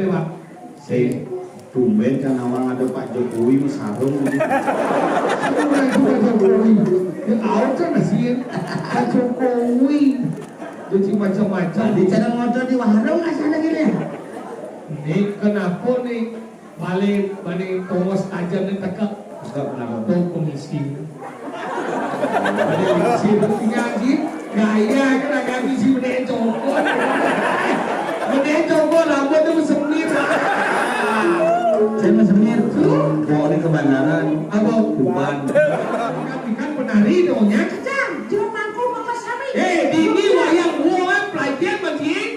Pak. Saya tumben kan awang ada Pak Jokowi sarung. Bukan Jokowi. Ya awak kan masih Pak Jokowi. Jadi macam-macam. Di cara ngobrol di warung asal gini ya. Nih kenapa nih balik tongos aja nih tekak. Enggak kenapa tuh komisi. Balik komisi ngaji gaya kan agak misi udah cokot. Udah cokot rambut tuh semir. Saya semir. Mau di kebenaran. Apa? Bukan. Kan penari dongnya. Kecang, cuma mangku mama sami. Dini wayang gua pelajar bagian.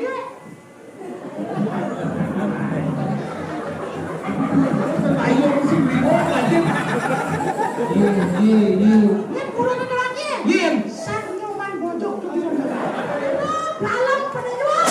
Ayo si Bimo pelajar. Iya. Yang pulang ada lagi. Iya. Sanyoman bojok tuh. Lalang penjual.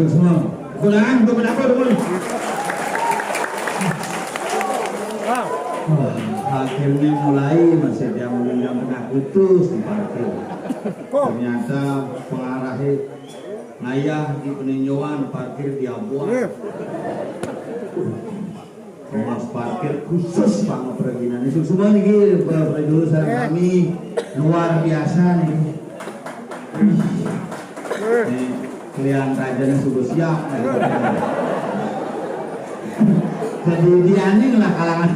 semua. Benar, beberapa dulu. Akhirnya mulai masih dia menendang kena putus di parkir. Ternyata pengarahnya ngayah di peninjauan parkir di Abuah. Pos parkir khusus banget perizinan itu semua nih jurusan kami luar biasa nih. Nih kalian rajanya sudah siap. Jadi dia nih lah kalangan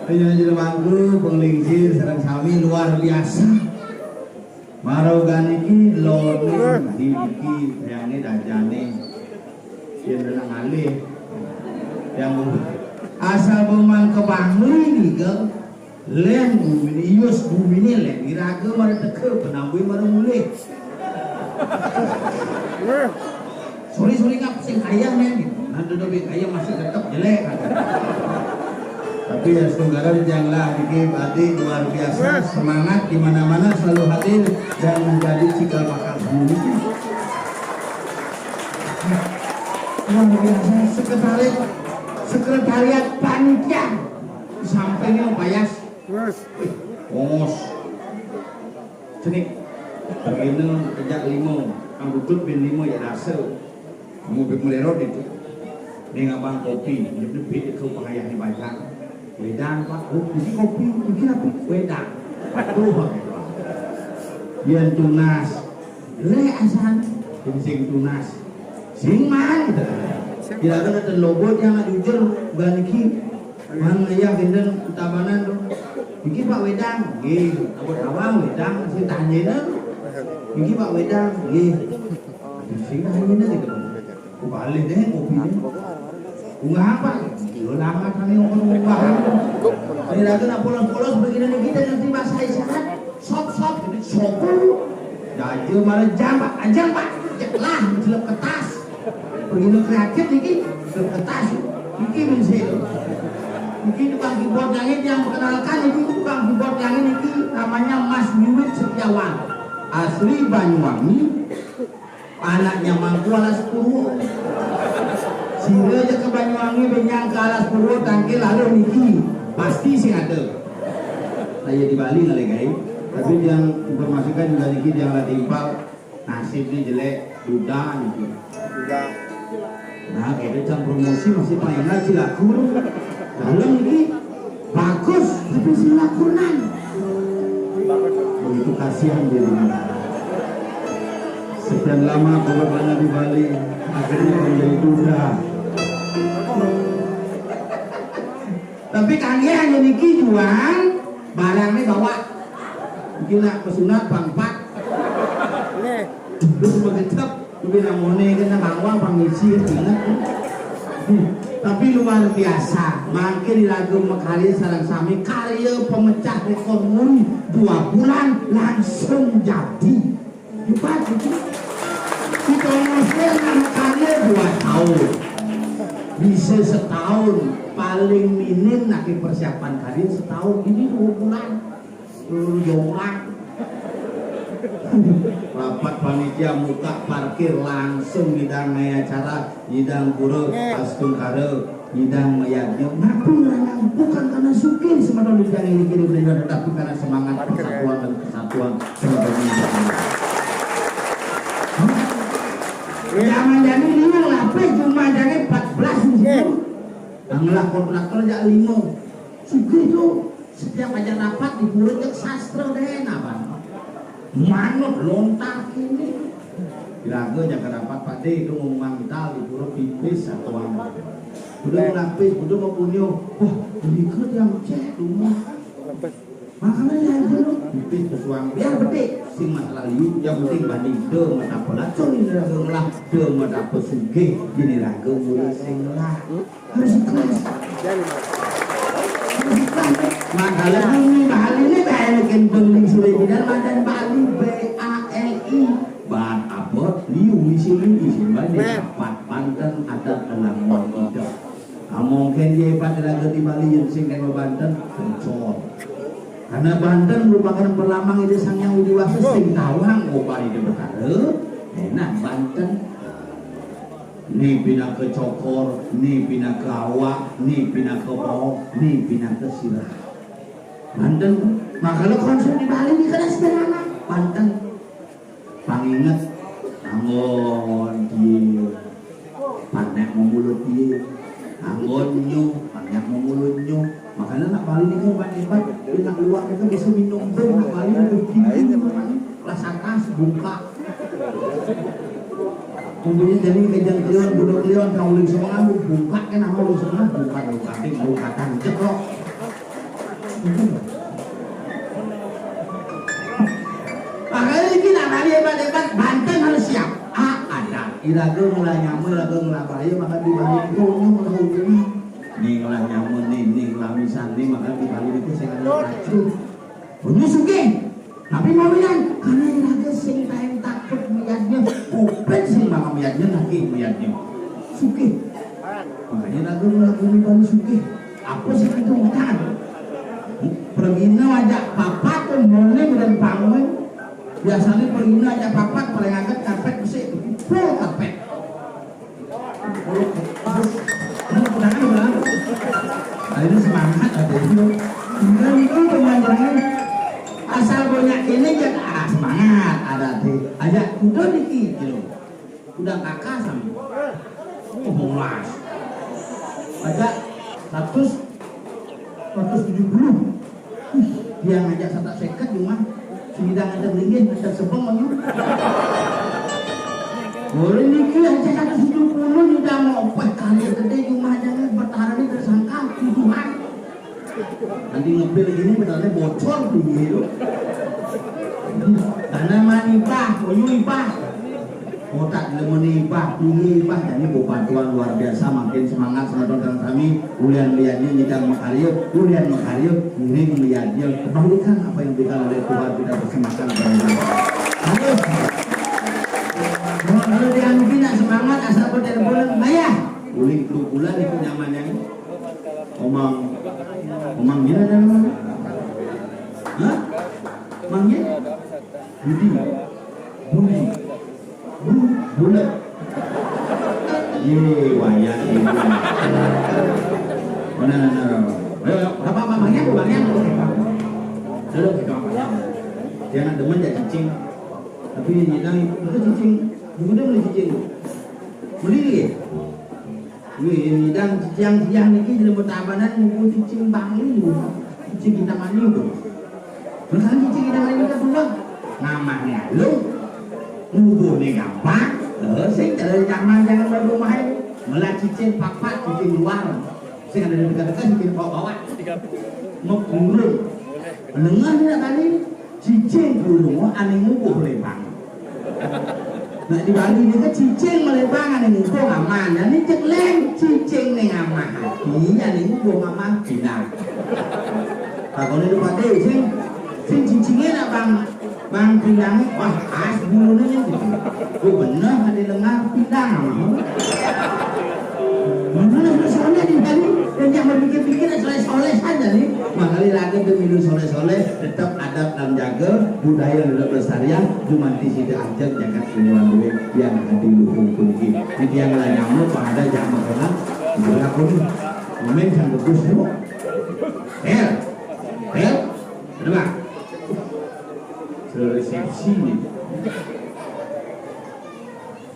penyanyi manggu penglingsir sareng sami luar biasa. Marogan iki lone iki yange dajane yen nang alih yang asal bemang kebangun juga len buminius bumini len iraga mara teke penambui mara mulai sorry ngap sing ayam men nanti dobik ayam masih tetap jelek tapi ya saudara janganlah dikit adik luar biasa semangat di mana-mana selalu hadir dan menjadi cikal bakal bumi luar biasa sekretariat panitia sampainya payas ngos cenik begini sejak 5 ang duduk bin 5 ya rasa mau bermulerot itu ini ngabang kopi lebih itu pengayahnya banyak wedang pak isi kopi bikin apa wedang tuh biar tunas le asan sing tunas sing man bila kan ada logo yang jujur ganiki mana ya gendeng utabanan tuh bikin pak wedang gitu awal wedang si tanya bikin pak wedang gitu sing tanya gitu balik deh kopi deh unggah apa lama kami unggah ini lagi nak polos-polos begini kita nanti bahasa isyarat sop jadi sopur jaja malah jambak ajang pak lah menjelap kertas begini kreatif ini menjelap kertas ini mensil ini tukang keyboard yang ini yang mengenalkan ini tukang keyboard yang ini namanya Mas Miwit Setiawan asli Banyuwangi anaknya Mangku Alas Purwo sehingga aja ke Banyuwangi benyang ke Alas Purwo tangki lalu niki pasti sih ada saya di Bali nggak guys tapi yang informasikan juga niki yang lagi impal nasibnya jelek duda niki nah kita jam promosi masih mainan Cilaku dalam niki bagus tapi Cilakunan begitu kasihan jadi sekian lama pengorbanan di Bali akhirnya menjadi duda. Tapi kalian hanya niki juang barangnya bawa mungkin nak pesunat bangpat lu begitu lebih namone kena bawa pangisi tapi luar biasa makin di lagu Mekali sarang sami karya pemecah rekor muri 2 bulan langsung jadi hebat itu kita ngomongin karya 2 tahun bisa setahun paling minim nanti persiapan karya setahun ini 2 bulan jomblang rapat panitia muka parkir langsung hidang acara hidang pura pastung kare hidang mayatnya ngaku bukan karena sukin sebenarnya hidang ini kiri-kiri tapi karena semangat persatuan dan kesatuan zaman jadi 5 lapis cuma jadi 14 yang lakon-lakon aja 5 suki itu setiap aja rapat di pura cek sastra deh apa manut lontar ini bilaga jangan rapat Pak D itu ngomong kita di pura pipis atau apa udah lapis udah mau punya wah berikut yang cek rumah makanya yang dulu pipis pesuang biar betik sing masalah liu yang penting banding de mata pelacur ini raga ngelah de mata pesuge ini raga mulai sing ngelah harus ikhlas Mandala ini Bali ini kayak bikin beli sulit dan madan Bali BALI bahan abot liu misi Bali dapat Banten ada dalam itu mungkin dia pada di Bali yang sing dengan Banten pencor karena Banten merupakan perlamang itu sang yang uji wasis sing tawang opari di Bekara enak Banten Ni pindah ke cokor, ni pindah ke awak, ni pindah ke bawah, ni pindah ke sirah. Banten, maka lo konsum di Bali di kelas sederhana. Banten, panginget, anggon dia, panek memulut dia, anggon nyu, panek memulut nyu. Makanya nak Bali ni kan hebat, dia nak keluar kita bisa minum pun nak Bali ni begini, kelas atas buka. Kemudian jadi kejang kelion, budak kelion, kau uling semua, buka kan nama uling semua, buka tik, buka tancep loh. Makanya ini nak balik hebat-hebat, Banten harus siap. Ada. Iraga mulai nyamu, iraga mulai bahaya, maka di balik itu mulai hubungi. Ni mulai nyamu, ni mulai misan, ni maka di balik itu saya ada racun. Punya suge, tapi mau bilang, karena iraga sing pengen takut melihatnya, bukan sing maka melihatnya, nanti melihatnya. Suge. Makanya iraga mulai balik suge. Apa sih itu hutan? Pergina ajak papat pun boleh dan bangun. Biasanya pergina ajak papat paling agak karpet bersih, full karpet. Mudah-mudahan udah. Ini semangat ada itu. Dan itu pemandangan asal banyak ini jangan semangat ada teh. Ajak udah dikit gitu. Udah kakak sama. Ngomong las. Ajak 170. Dia ngajak satu seket cuma sidang ada linggih ada sebeng mau boleh nikah aja 170 sudah mau opek kali gede cuma jangan bertahan ini tersangka tuduhan nanti ngebel gini benernya bocor begitu karena manipah menyuipah otak lemenipah tingipah jadi bantuan luar biasa makin semangat sama teman kami ulian-uliannya nyidang makaryo ulian makaryo ngiring liatnya kembalikan apa yang diberikan oleh Tuhan kita persembahkan kalau dia tidak semangat asal bertelepon ayah uling puluh bulan itu nyamannya omang gila dan mana hah? Omangnya? Budi bulat ye wayang ini mana apa bangnya dulu kita jangan demen jadi cicing tapi nyidang itu cicing udah beli cicing beli ya nyidang cicing niki jadi bertabanan ngumpul cicing bangi cicing kita mani itu bukan cicing kita mani kita pulang namanya lu ngumpul nih gampang saya dari zaman jangan berumah malah cicing papat cicing luar saya ada dekat-dekat cicing bawa-bawa mau kurung mendengar tidak tadi cicing kurung aneh ngumpul melebang nah di Bali ini kan cicing melebang aneh ngumpul aman dan ini cek leng cicing nih aman hati aneh ngumpul aman tidak kalau ini lupa deh sing cicingnya nak bang pindangnya, wah as bulunya gitu. Oh bener ada lengan pindang. Mana soleh di Bali dan yang berpikir-pikir soleh saja nih. Makanya lagi demi soleh tetap adab dan jaga budaya dan pelestarian. Cuma di sini aja jangan semua duit yang ada di luhur kunci. Jadi yang lain nyamuk pada jangan makanan. Berapa nih? Momen yang bagus nih. Hel, coba. Resepsi nih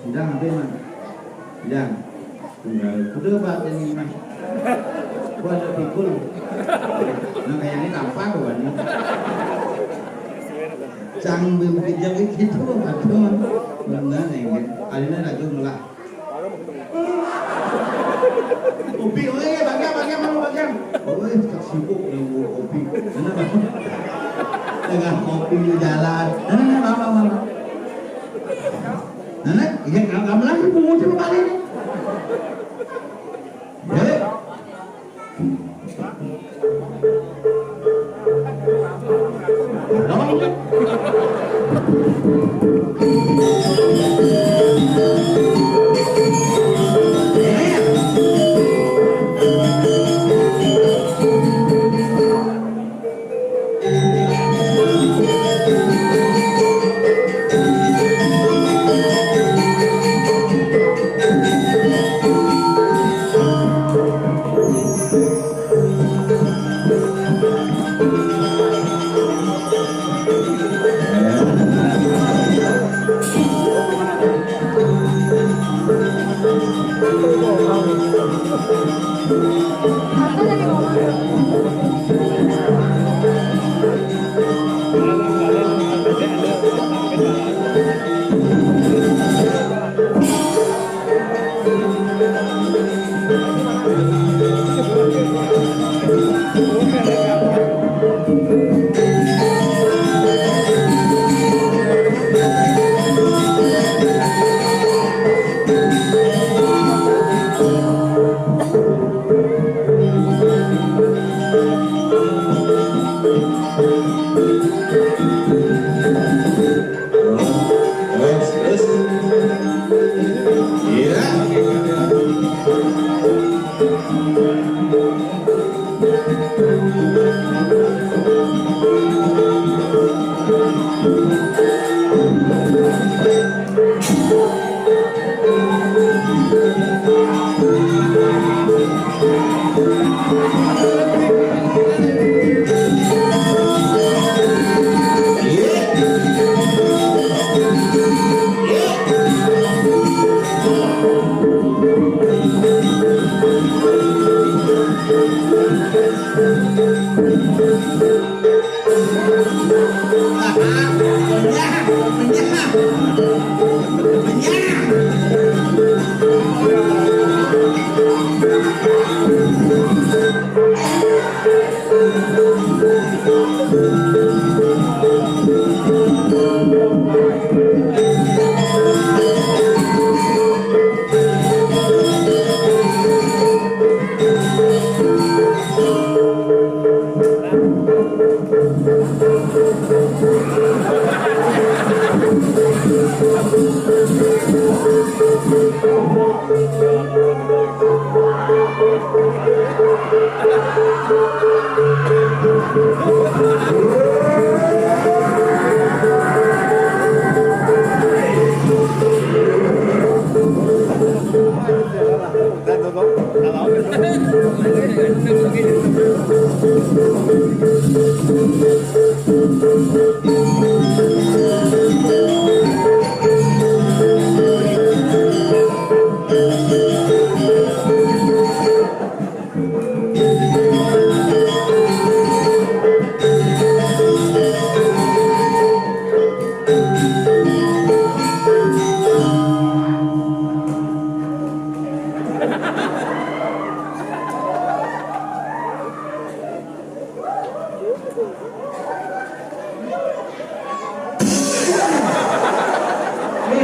sidang apa mana sidang tunggal udah pak ini mas gua ada pikul nah kayaknya tampak gua nih cang berpijak gitu aduh benar nih alina lagi ngelak kopi bagian mau bagian sibuk nunggu kopi kenapa dengan kopi di jalan, apa? Nenek, iya nggak lagi pungut coba kali ini.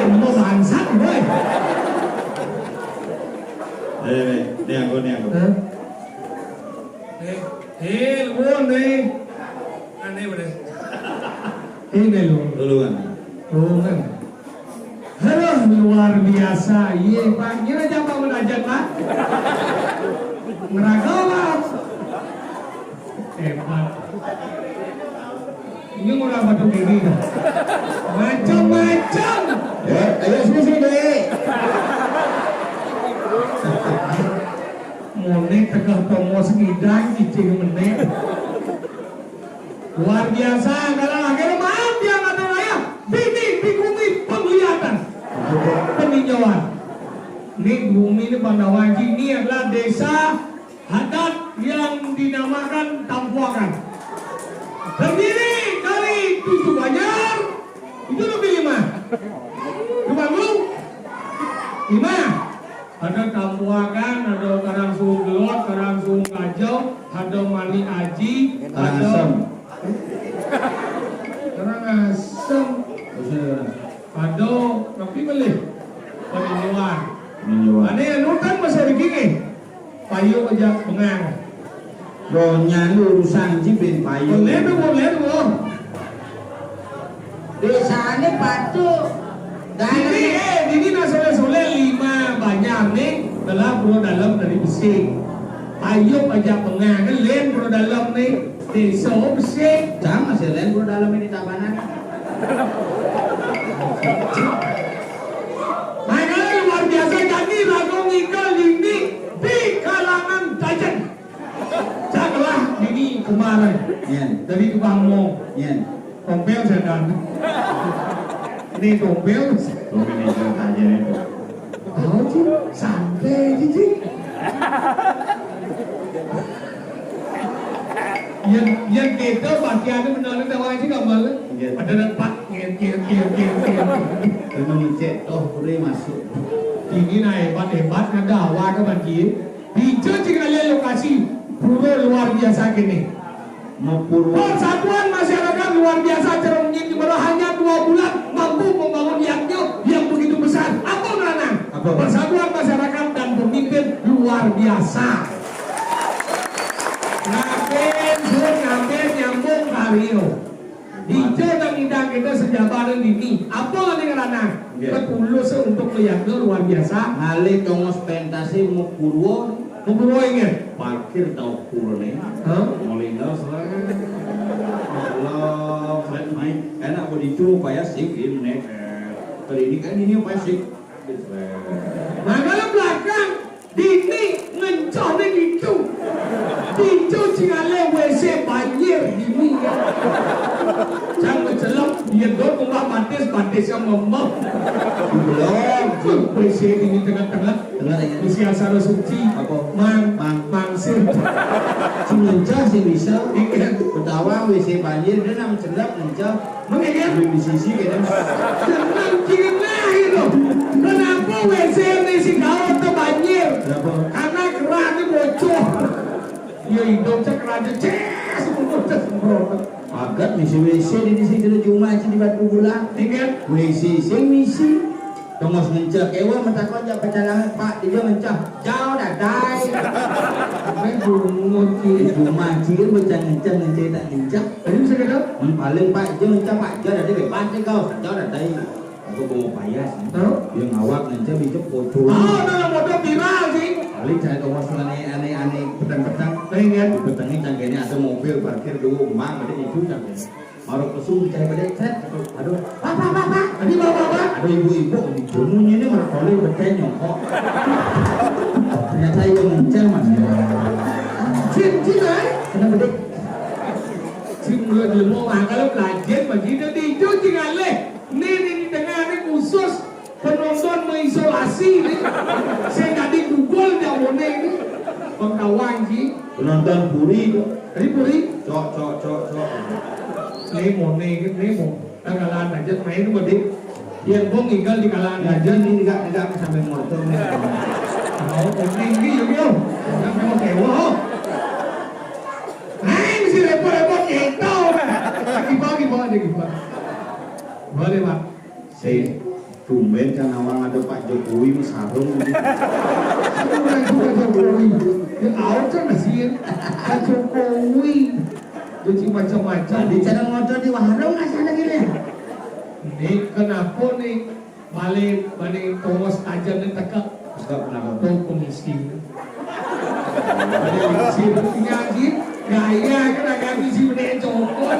Mau bangsat boy. Đây là con này. Luôn đi. Anh đi vào đây. Ini lu. Duluan. Kan. Halo, luar biasa. Iya, Pak. Kira siapa menajat, Pak? Ngeragawan. Hebat. Ini orang batu diri. Macam-macam. Ayo sini deh. Monek tegak tomo segidang cicing menek. Luar biasa. Kalau akhirnya maaf yang ada raya. Bini, bikumi, penglihatan. Peninjauan. Ini bumi ini Pandawanji. Ini adalah desa adat yang dinamakan Tampuakan. Terdiri dari 7 banjar. Itu lebih 5. Coba dulu. 5. Ada Tampuakan, ada Karangsuung Gelot, Karangsuung Kajau, ada Mani Aji, ada Karangasem, ada tapi beli peninjauan. Ada yang nutan masih begini, payu aja pengang. Ronya urusan jibin payu. Boleh tu. Desanya batu. Ini nasoleh 5 banyak nih telah bro dalam dari besi. Payu aja pengang kan len bro dalam nih desa besi. Jangan masih lain bro dalam ini tabanan. Makanya luar biasa jadi lagu ngikal ini di kalangan Tajen. Caklah ini kemarin dari tukang mau tompel sedang. Ini tompel. Ini aja itu. Tahu sih santai sih. Yang kita bagiannya menolak tawa sih nggak malu. Ada dapat kian. Memang cek toh boleh masuk. Ini hebat ada awak ke bagi. Bicara jika lokasi pura luar biasa gini. Persatuan masyarakat luar biasa cara menyimpan hanya 2 bulan mampu membangun yang begitu besar. Apa Nanang? Persatuan masyarakat dan pemimpin luar biasa. Ngapain nyambung kario. Hijau dan indah kita sejabaran ini. Apa nih Nanang? Ketulus untuk menjaga luar biasa. Hale tongos pentasi mau purwo. Purwo ingat? Parkir tau purwo nih. Molinggal selagi. Allah, flat main. Enak buat itu payah sih ini. Kali ini kan ini payah sih. Makanya belakang dini ngencor nih gitu. Itu cingale WC banjir dini. Jangan celok dia dong rumah batis yang memang. Belum WC ini tengah-tengah. Isi asal suci. Mangsir. Mencah sih bisa. Ketawa WC banjir dia nam celok mencah. Mengingat di sisi kan. Jangan gila itu. Kenapa WC ini si kau terbanjir? Karena kerannya bocor. Ya hidupnya kerannya semprot. Agak misi WC di sini cuma di batu bulan. Ingat WC sing misi. Tongos mencah kewa mentakon jak pecalangan Pak dia mencah jauh dah dai. Main bungut Cuma cikan mencah tak mencah. Tadi bisa kata? Paling Pak dia mencah Pak dia dah bebas kau jauh dah dai. Aku bawa payas. Tahu? Yang awak nanti bicara foto. Oh, dalam motor viral sih. Kali saya tahu aneh-aneh petang-petang. Pengen. Di petangnya canggihnya ada mobil parkir dulu, mang ada itu canggih. Maruk kesung cari pada set. Aduh, Pak. Tadi bapak. ada ibu-ibu di gunungnya ini malah kali bertanya nyokok. Ternyata itu mencel mas. Cim, Kenapa dek? Cim lu mau kalau belajar begitu di itu tinggal leh. Ini tengah ini khusus penonton mengisolasi ini. Saya tadi Google jauh ini. Pengkawan sih. Penonton puri itu. Tadi puri. Cok. Nemo. Kalaan aja main itu bedik. Yang gua tinggal di kalaan Nah, aja. jadi tidak sampai motor nih. Mau tinggi yuk yuk. Yang mau kewa. Hai mesti repot gitu. Gimana? Boleh Pak. Saya tumben kan awang ada Pak Jokowi sarung. Bukan Jokowi. Yang awal kan masih Pak Jokowi. Jadi macam-macam. Jadi cara motor di warung nggak sana gini. Ini kenapa nih balik Thomas aja nih tekak. Enggak pernah Tahu pemiskin. Balik si ngaji gaya kan agak si bener cokon.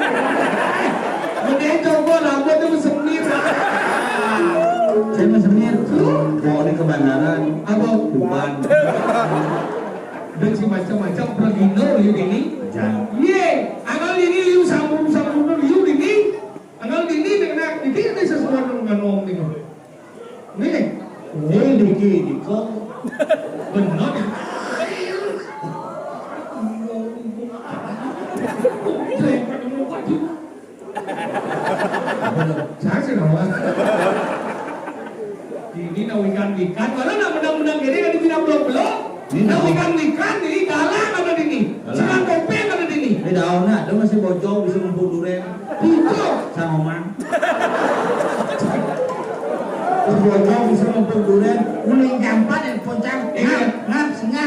Bener cokon rambut itu semir. Saya mau semir. Bawa di ke bandaran. Apa? Depan. Dan si macam-macam pergino liu ini. Jangan. Ye, angal ini liu sambung liu ini. Angal ini dengan ini sesuatu dengan om ini. Nih. Oh, dikit. Benar. Saya sih nawa. Ini nawikan kalau nak menang gini kan tidak belum. Nawikan ini galang ada di sini. Silang kopeng ada di sini. Ini daunnya, ada masih bocor bisa ngumpul durian. Itu. Sama mang. Bocor bisa ngumpul durian. Uling jampan dan poncang. Ngap, singa.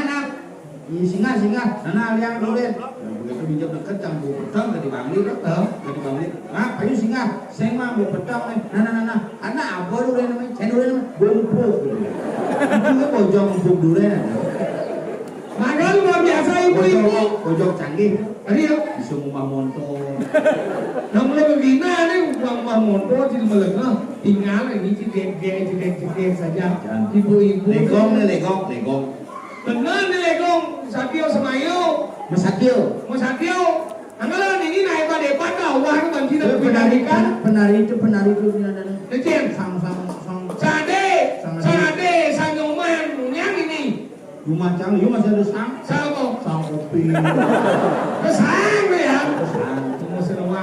Nana liang durian. Begitu bijak dekat campur petang dari bangli kan? Dari bangli. Nah, ayo singa. Saya mah mau petang nih. Nana. Anak apa durian namanya? Saya durian namanya. Gumpul. Itu bocor ngumpul durian. Makan luar biasa ibu-ibu. Bocor canggih. Tadi ya. Bisa ngomong motor. Namun begini nih uang motor jadi melengah. Tinggal ini cidek saja. Ibu-ibu. Legong. Benar nih legong. Satio Semayo. Mas Satio. Anggalan ini naik pada depan kawah kan kita penari itu ada. Kecil. Sang. Sade, sanyoman, yang ini. Rumah cang, you masih ada sang. Sang kopi. Sang ya.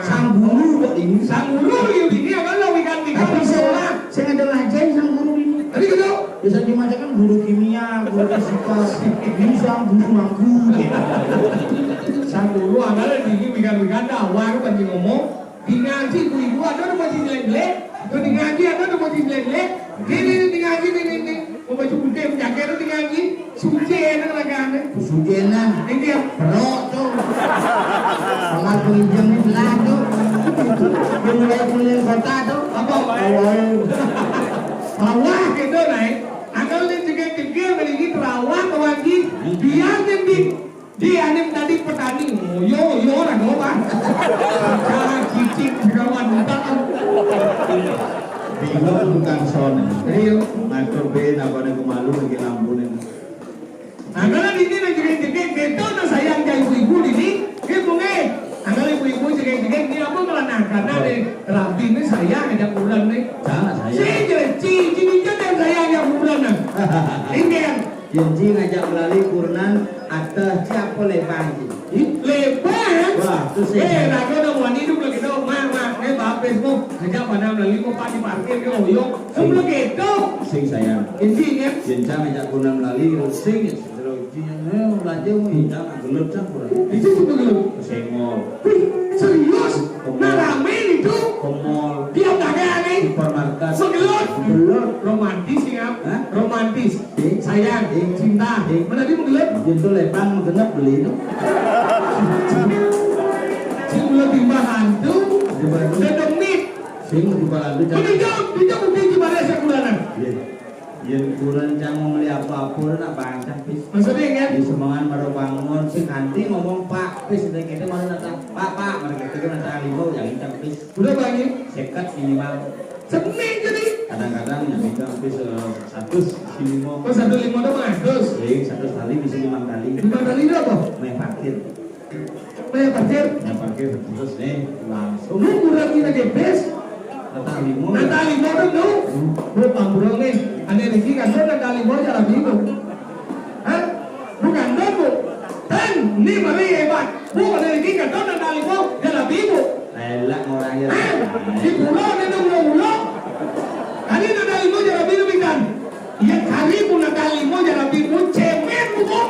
Sang bulu kok ini. Sang bulu ini akan lawikan Tapi saya ada ngajain sang guru ini. Tadi gitu. Biasa dimajakan guru kimia, guru fisika, ini sang guru mangku. Sang dulu anggalan ini wikan dakwah kan ngomong. Di ngaji ibu ada masih jelek-jelek. Di ngaji ada masih jelek-jelek. Ini di ngaji ini. Mau cuci menjaga itu di ngaji. Suci enak lagi. Suci enak. Ini dia. Perok tuh. Sama penginjam ini belah tuh. Dia mulai keliling kota tuh. Apa? Rawah gitu naik. Anggal ini jegel dari ini rawah kawangi. Dia dia nih tadi petani. Yo lah doang. Cara cicing kawan mutak. Bingung tukang son. Iya. Ngatur ben apa nih kemalu lagi lampu nih. Anggalan ini jegel gitu tuh sayang kayak ibu-ibu ini. Gitu nih. Anggalan ibu-ibu jegel ini apa melanang karena nih rabi ini sayang ada bulan nih. Jangan saya. Si cici yang sayang yang bulan nih. Ini yang Janji ngajak melalui kurnan atas siapa lebang lebar. Wah, itu sih. Raga udah mau hidup lagi dong, mak, bapak Facebook ngajak pada melalui kok pak di parkir ke Oyong, sebelum gitu. Sing sayang. Intinya, Janji ngajak kurnan melalui sing ya. Belanja mau hijau, gelap campur. itu begitu. Sengol. Serius? Nah rame itu. Komol. Tiap dagangan nih. Supermarket. Segelut. Gelap. Romantis ya, Hah? romantis. Sayang, cinta. Eh. Mana dia menggelut? Jadi lebang genep beli itu. Sing lebih hantu. Di Bandung. Sedemit. Sing di Bandung. Dijawab bukti Yen kurencang mau beli apa-apa nak bancang pis. Maksudnya kan? Di semangan baru bangun si kanti ngomong Pak pis dari kita mau datang Pak mereka itu kan ada limau yang hitam pis. Udah bagi Sekat minimal. semen jadi. Kadang-kadang yang hitam pis 100 limau. Oh 1,5 itu terus. 1 kali bisa 5 kali. 5 kali itu apa? Main parkir. Bayar parkir. Main parkir terus langsung. Lu kurang kita gepes. Datang limau. Nata limau itu nu. Lu pamburong nih. Ane Riki kan nata limau jalan bingung. Hah? Bukan bu. Dan ini mari hebat. Bukan Riki kan nata limau jalan bingung. Elak ngorangnya. Di pulau ini pulau. Kali nata limau jalan bingung kan. Ya kali pun nata limau jalan bingung cemen bu.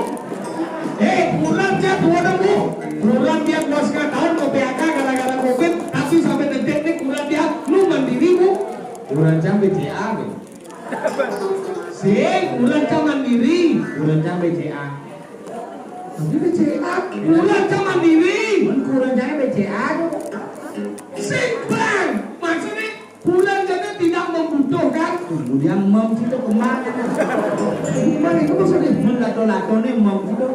Pulang dia tua dah bu. Pulang dia 2,5 tahun mau PHK gara-gara COVID. Tapi sampai detik ini pulang dia lu mandiri bu. Kurencang BCA be. Pulang ke mandiri. Kurencang BCA. Tapi BCA. Pulang ke mandiri. Kurencangnya BCA tuh. Bang. Maksudnya pulang jadi tidak membutuhkan. Kemudian mem itu kemana? Gimana itu maksudnya? Lato-lato nih mem itu.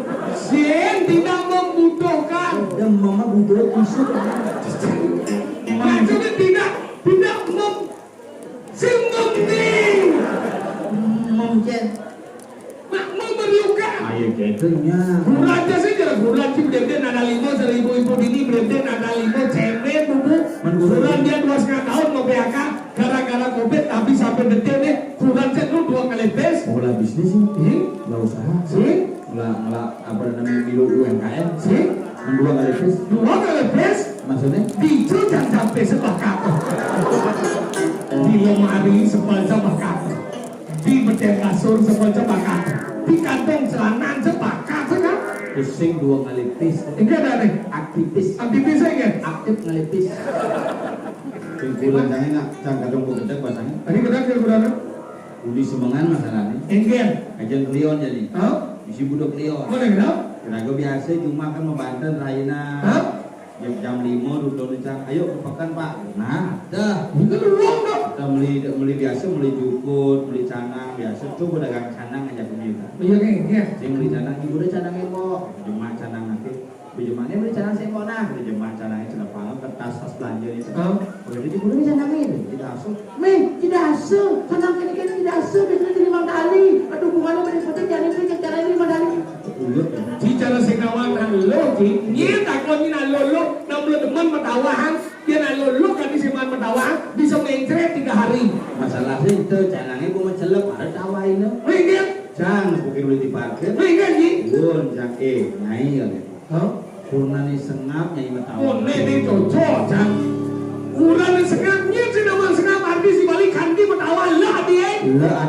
Tidak membutuhkan. Dan mama butuh tisu. Maksudnya tidak penting. Mungkin. Memberiukan. Ayo keternya. Bulan sih jalan bulan sih berarti ada 5 seribu ini berarti ada 5 cemen bubu. Bulan dia 2,5 tahun mau PHK gara-gara COVID tapi sampai detik nih bulan sih lu 2 kali tes. Mulai bisnis sih. Nggak usaha. Nggak apa namanya bilu UMKM. 2 kali tes. 2 kali tes. Maksudnya? Dicu jangan sampai sepakat. Di lemari sepakat. Di bedeng kasur sepakat. Di kantong celana sepakat kan? Pusing 2 kali tes. Ini ada nih. Aktivis. Aktivis aja. Aktif ngelipis. Kumpulan jangan nak jangan kadang bekerja bahasanya. Tadi kita Uli semangan masalahnya. Engger. Kajian Leon jadi. Oh? Isi budok Leon. Mana kita? Kira-kira biasa cuma kan membantu Raina. Jam 5 duduk di cang. Ayo ke pekan Pak. Nah, dah. Itu uang dong. Kita beli biasa, beli jukut, beli canang biasa. Tuh dagang canang aja pemirsa. Iya kan? Saya beli canang, ibu udah canang emo. Jemaah canang nanti. Bejemaahnya beli canang saya mau nah. Bejemaah canangnya sudah paham kertas tas belanja itu. Berarti ibu udah canang ini tidak asuh. Tidak asuh. Canang kini tidak asuh. Biasanya jadi 5 kali. Aduh bukannya penting jangan itu cara ini 5 kali. Ulut. Di cara sekawan lo di. Dia tak kau ni nak lo namun teman matawahan. Dia nak lo kan di seman matawahan bisa mencret 3 hari. Masalahnya itu canangnya gua mencelep ada tawain lo. Mungkin. Jangan mungkin boleh dipakai. Mungkin ni. Gun jangan nyai kali. Kurna ni sengap nyai matawa. Oh ni cocok jang. Kurna ni sengapnya si nama sengap arti si balik kandi matawa lah dia.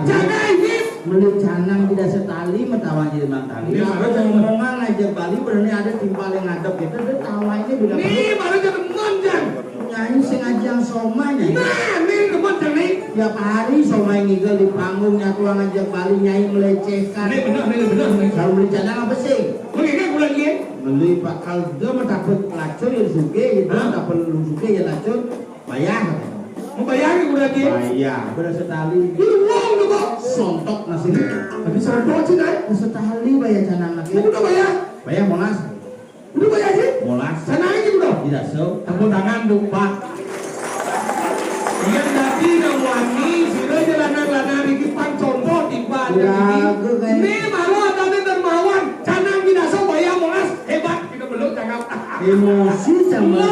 Jangan ini. Beli canang tidak setali matawa jadi tali. Ini Kalau ngomongan aja Bali berani ada timpal yang ngadep gitu. Dia tawa ini bila. Ni baru jadi teman jang. Nyanyi sengaja somai nyanyi. Nah ni teman jang ni. Tiap hari somai ngigel di panggung nyatuan ngajak Bali nyanyi melecehkan. Ni benar. Kalau beli canang apa sih? Mungkin kan kurang ni. Beli pak kaldo mah dapat lacur ya suge itu dapat lu suge ya lacur bayar. Mau bayar ke kurang ni? Bayar bener setali. Ini uang tu kok. Sontok nasi. Tapi sontok sih nak. Setali bayar canang lagi. Udah bayar. Bayar molas. Udah bayar sih. Molas. Sana aja udah. Tidak so. Tepuk tangan lupa. Yang tadi yang wangi, sila jalanan-jalanan ini pan contoh tiba. Ini malu ada dermawan. Canang tidak so bayar molas. Hebat kita belum cakap. Emosi sama.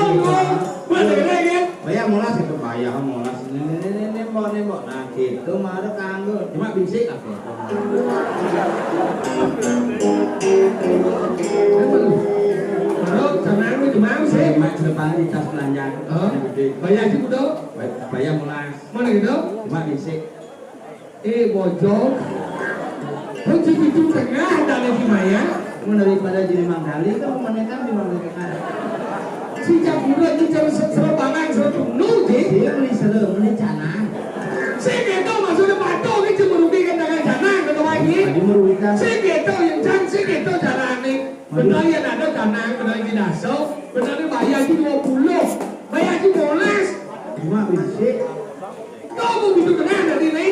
Boleh lagi. Bayar molas itu bayar molas. Ini nembok. Nah gitu mah ada kanggo. Cuma bisik apa? Malu canang itu mau sih. Mak depan di tas belanja. Bayar sih udah. Bayar molas. Mana gitu? Cuma bisik. Bojong. Kunci pintu tengah ada lagi Maya. Cuma daripada jadi mangkali kan menekan di mangkali. Si Capura ini cara serabangan serabunu sih. Dia beli serem beli canang. Saya gitu maksudnya patok ini cuma merugikan dengan canang kata lagi. Tadi merugikan. Saya gitu yang canang, saya gitu cara ini. Benar yang ada canang, benar yang tidak so. Benar yang bayar itu 20, bayar itu 12. Cuma bisik. Kau mau gitu tengah dari ini?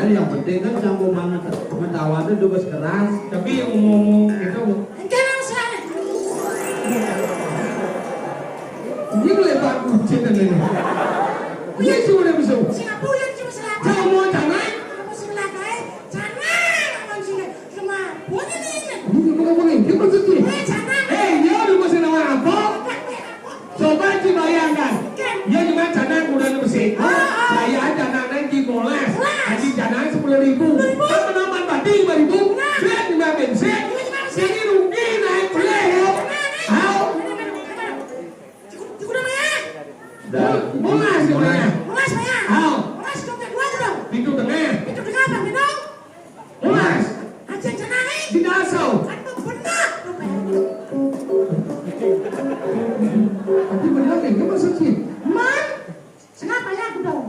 yang penting kan campur mana mentawa itu dubes keras. Tapi yang ngomong itu Jangan sana. ini boleh bagus cinta ini. Ini cuma ada bisa. Singapura cuma selatan. Kau mau jangan? Kamu selatan. Jangan. Kamu sini cuma boleh ni. Ini ngomong ini maksudnya. Jangan. Dia ada masih nama apa? Coba dibayangkan. Ya cuma cadangan udah bersih. Saya cadangan di Moles. Haji cadangan 10.000. Kan menambah tadi 5.000. Dia juga bensin. Sini rugi naik boleh ya. How? Moles sebenarnya. Moles saya. How? Moles dompet dua tu dong. Pintu tengah. Itu tengah apa minum? Moles. Aja jangan ni. Di dasau. Kan benar dompet. Tapi benar ni, apa maksudnya? Man, kenapa ya aku dong?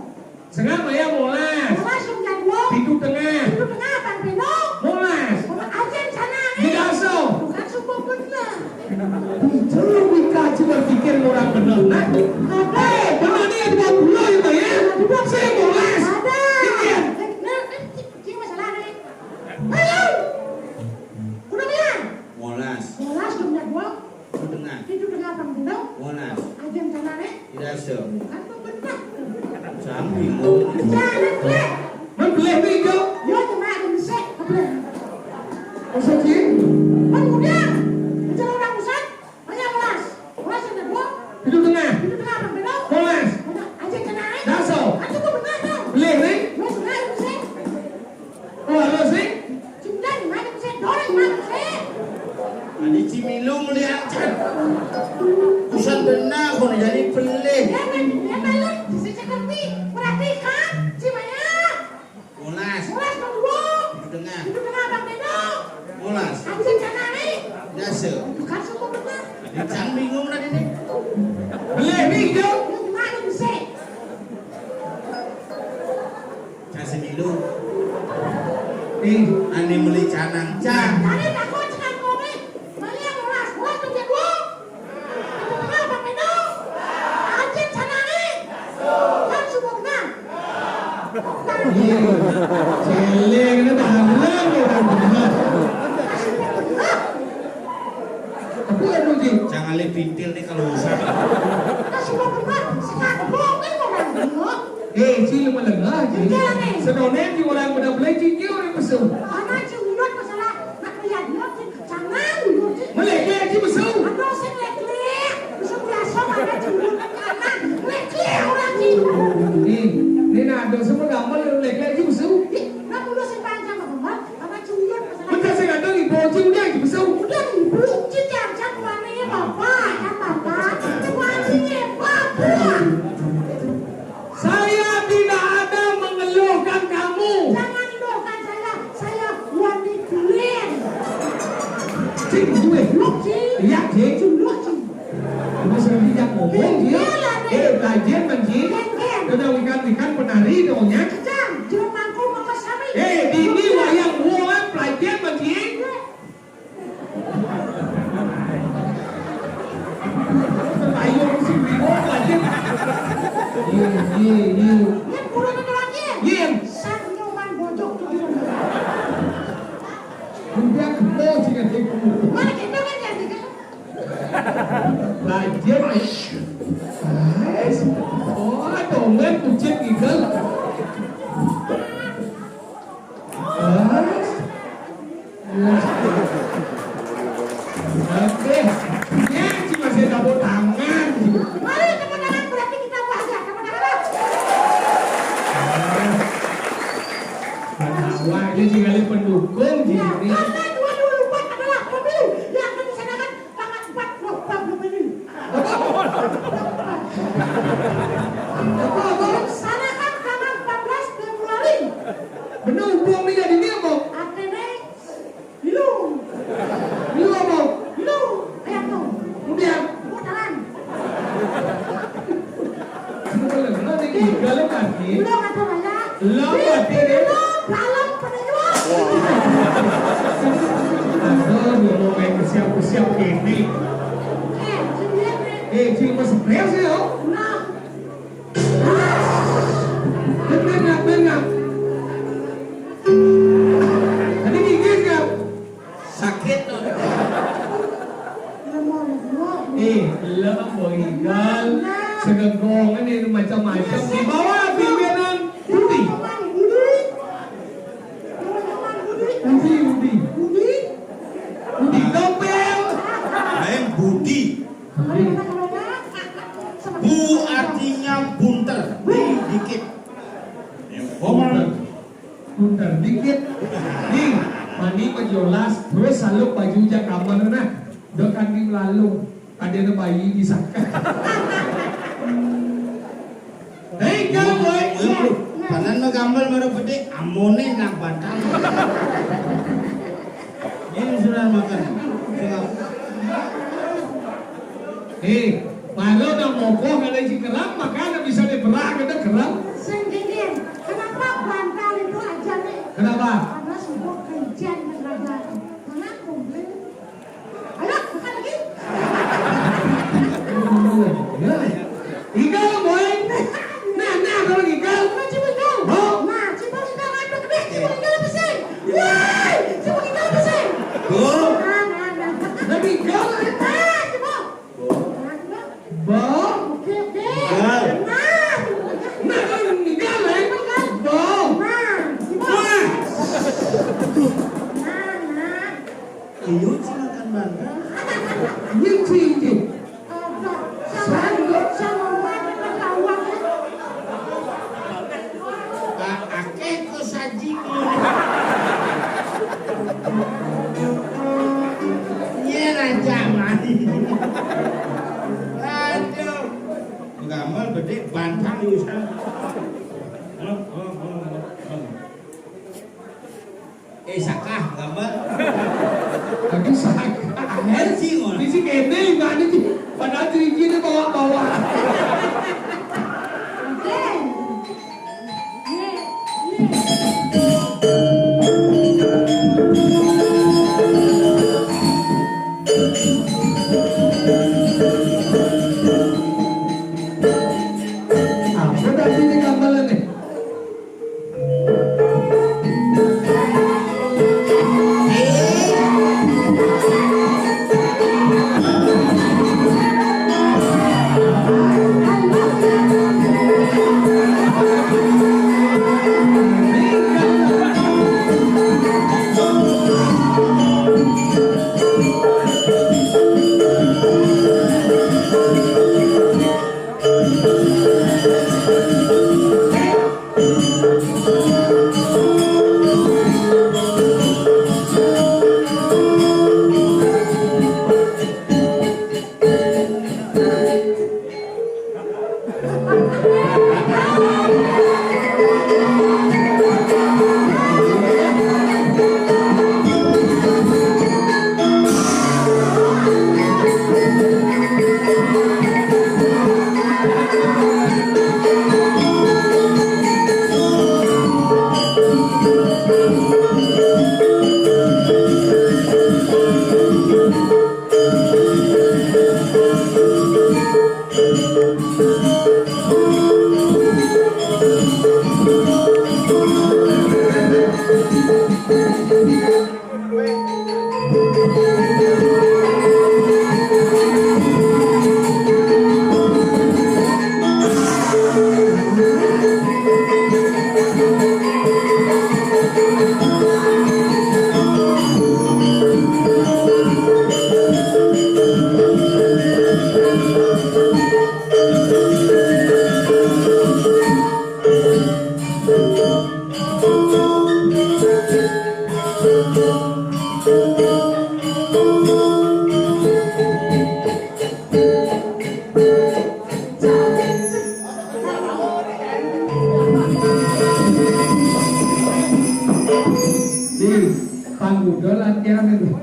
Sengaja ya Moles. Moles dompet dua. Pintu tengah. Itu tengah apa minum? Moles. Aja jangan Di ni. dasau. Bukan semua benar. Jangan dikaji berpikir orang benar. Nah, Ada. benar ni ada 20 itu ya. Saya Moles. Ada. Iya. Ini masalah ni. Ayo. Udah bilang. Molas, Moles dompet dua. tengah, Itu tengah apa minum? molas, Aja jangan ni. tidak se, Bukan benar. sambil bingung. Jangan klik. Membeli video. Ya cuma ada mesej. Maksudnya? Kemudian, bicara orang Ustaz, banyak Moles. Moles dompet dua. Pintu tengah. Itu tengah apa minum? Moles. Aja jangan ni. Dasau. Aja tu benar dong. Beli ni. Ya cuma ada mesej. Oh, halo sih. Cinta di mana mesej? Dorang di mana mesej? Adi Cimilu melihat kan, usan benar kau nak jadi pelih. Ya balik, saya seperti perhatikan, Cimaya. Molas, Moles dua. tengah, Itu tengah apa minum? molas, Aja jangan ni. tidak se. Bukan semua benar. Adi jangan bingung dah ini. Beli video. Ya cuma ada mesej. Kasih Milu, Nih. ane meli canang can. Tadi takut cakap kopi. Banyak Moles. Moles dompet dua. Itu tengah apa minum? Aja jangan ni. Kan semua benar. Celeng ni dah halang orang benar. Apa yang rugi? Jangan le pintil ni kalau usan. Kan semua benar. Sekarang bohong orang benar. Cili melengah je. Sedonen di orang benar beli ciki orang besar. Anak ciulat masalah nak lihat dia jangan dulu. Melek je besar. Ada sing lek-lek, bisa biasa ada ciulat kanan. Lek-lek orang ni. Ni nak ada semua gambar lek je besar. Nak mulu sing panjang apa? Anak ciulat masalah. Macam saya kata ibu cing dia je besar. Udah ibu cincang cang mana ya bapak, ya bapak. Wajibnya bapak. Saya tidak ada mengeluhkan kamu. Jangan doakan saya wanita keren. Cing gue. Lok cing. Ya cing. Ciulat cing. Ini sering dia ngomong dia. Belajar mencing. Sudah ikan penari dongnya. Jang, jangan mangkuk mangkuk sami. Di ini wayang buah belajar mencing. Terbayang si Bimo belajar. Iya. Yang kurang ada lagi. Iya. Sang nyoman bojok tu di Udah kebo sih tipu. mana kita kan jadi kan? Belajar. Oh, dongen kucing gigel. Oke. Ya, cuma saya tepuk tangan. Mari tepuk tangan berarti kita puasa. Tepuk tangan. Wah, ini tinggal pendukung di Ya, sini. karena 2024 adalah pemilu yang akan diselenggarakan tanggal 4 November ini. Dilaksanakan tanggal 14 Februari. Pendukung ni jadi ni apa? Atene Bilu. Ni apa? Bilu. Ayam tu. Kemudian, Tepuk tangan. kalau ni gigel lagi. Belum atau banyak? Belum, Bilu dalam peninjauan. Aduh, ngomong kayak siap ini. Sendiri. Cuma stres ya. Nah. Benar. Mundur dikit. Nih, mani menjolas terus saluk bajunya kamar nah. Dokan di lalu ada bayi di saka. Hei, kalau boy. Panan mah gambar baru pede amone nak batang. Ini sudah makan. Malu nak mokok ada si keram, makanya bisa diperang ada keram. Sendirian. Kenapa bantal itu aja nih? Kenapa? Karena sebuah kerjaan negara. Karena komplain. Ayo, makan lagi. Igal boy. Nah, kalau igal. Coba igal. Oh. Nah, coba igal ada gede. Coba igal apa sih? Woi, coba igal apa sih? Oh. Nah. Tapi igal. Ah, coba. Bo. Gede. Igal. Nah, Igal Bo. Iyo silakan bangga. Những gì thì Akeh ko saji ko. Nyera jaman. Aduh. Gambar gede bantang usah. Sakah gambar. Tapi sakit. Di sini ini mana sih? Padahal diri bawa-bawa. Apa tadi ini gambaran nih? Udah latihan itu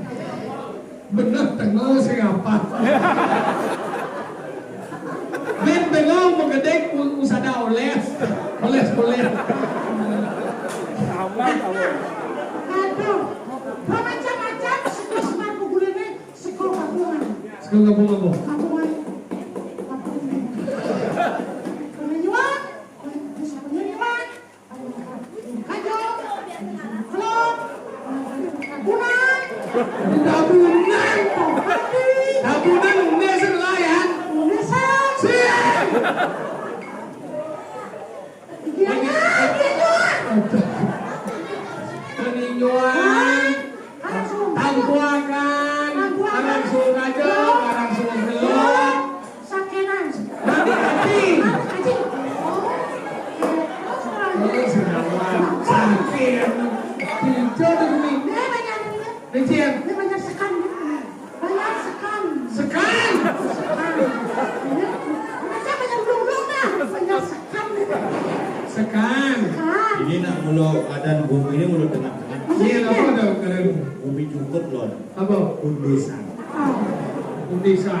bener tengah siapa ben tengah menggedek usada oles Aduh, macam-macam sekolah gulanya sekolah gabungan. sekolah gabungan Gabungan. Penyuan, penyuan, kajo, klub, tabunan, Indonesia nelayan siap peninjauan tangguakan karang sungajo karang sungelok sakenan mati oh sinawan tiền thì chơi được mình Dia banyak ni. lấy tiền Dia banyak sekan. Banyak sekan. scan Macam banyak belum dah. Banyak sekan. scan Sekan. Ini nak mulu keadaan bumi ini mulu tengah-tengah. tiền nó có được cái Bumi cukup loh. apa Undesan. Undesa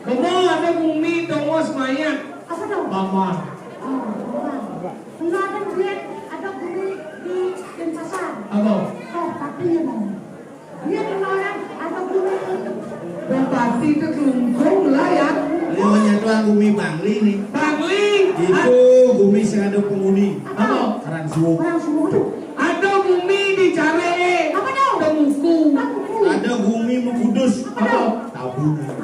kamu ada bumi tunggu semuanya Apa tu? mama Enggak ada duit, ada bumi di Denpasar. apa Oh, tapi dia mau. Dia orang ada bumi. Bupati itu kelungkung lah ya Ini menyatuan bumi Bangli nih. Bangli Itu bumi yang ada penghuni. apa Karangsuwu. Orang semua tu. ada bumi di Care Apa tu? Temuku Aku. Ada bumi Mengkudus. apa Tabunan.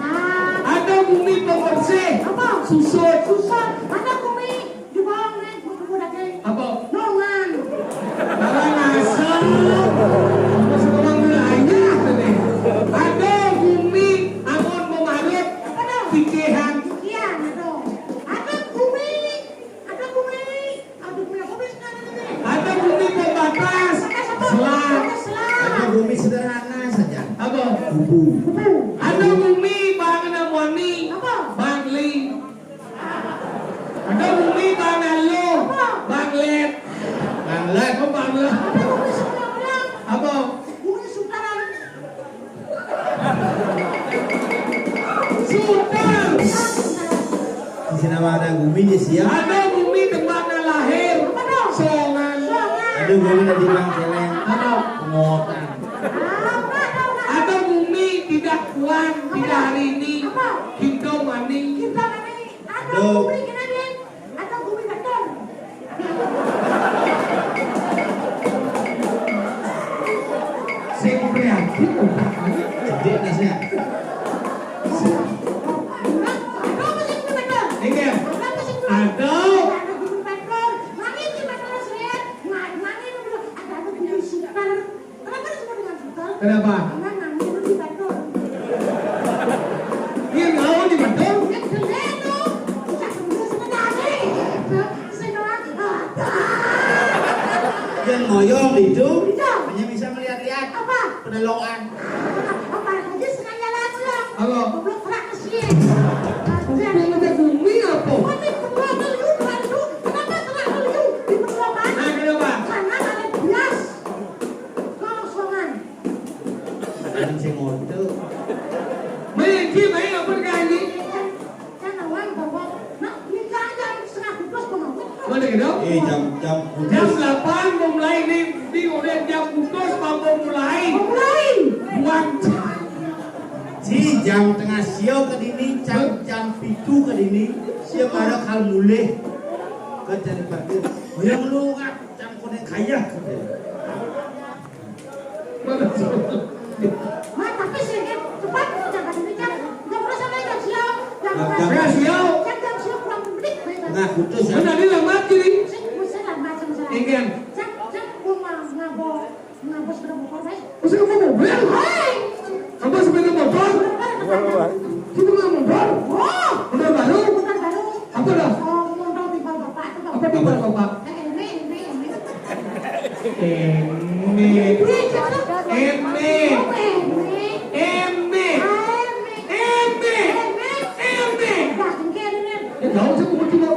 ada bumi Pembersih Apa? Susut Susah. Ada bumi di bawah ni. Bukan lagi. apa Nongan. Karangasem masih orang wilayah tadi ada bumi Angon Memarut Apa tu? Pikihan Sekian ada. Ada bumi. Ada bumi. Ada bumi apa sekarang ni? ada bumi Pembatas Selat Ada selat. Ada bumi sederhana saja. apa Kubu. ada bumi Bangnamoni Apa? Bangli ada bumi Bangalo Banglet Banglet. apa Banglet Ada bumi sebelah. apa Bumi Sultan. Sultan Di sini ada bumi di siang. ada bumi tempatnya lahir Apa tu? Songan Ada bumi di Bangkeleng. apa Pengotan. ada bumi tidak kuat tidak hari ini Apa? Hindu maning Kita ni ada bumi kena dia. Ada bumi beton. sing kreatif Jadi nasinya. Ada bumi beton. Ingat Ada bumi beton. ada Ada bumi beton. Mangin di beton saya. Mangin ada bumi super. Kenapa disebut dengan super? kenapa Karena mangin di beton. dia mau di betul Yang keren tu. Kita semua sebenarnya. Senang. Yang ngoyong itu Itu. hanya bisa melihat-lihat Apa? peneloan. Apa aja sengaja lagu lah. Apa? Goblok kerak kesian. yang ada bumi apa Mami kedua dulu, kenapa tengah dulu di perlombaan? nah kenapa Karena ada beras kosongan. Ada yang ngotot. Mungkin mai apa kali Kan awal bawa, nak nikah aja setengah bungkus pun mau. mana gitu Jam jam kudus. 8 mau mulai nih di udah jam putus mau mulai Mulai. buang Si jam tengah siang ke dini, jam pitu ke dini, siang ada kal mulai ke jadi parkir. Yang lu kan jam kone kaya. mana Ma tapi sedikit cepat jangan dikejar. Jam berapa sampai jam siang? Jam siang. Jam siang kurang menit. Tengah kudus ya. mana dia lambat kiri Saya macam saya. ingin Saya ngabos berapa korban? usah kamu mobil Hai. kamu sepeda motor kita nggak motor Oh, udah baru bukan baru. apa dah Oh, mondok di bawah bapak itu apa di bawah bapak Ini. eme eme eme eme ya tahu sih kamu cuma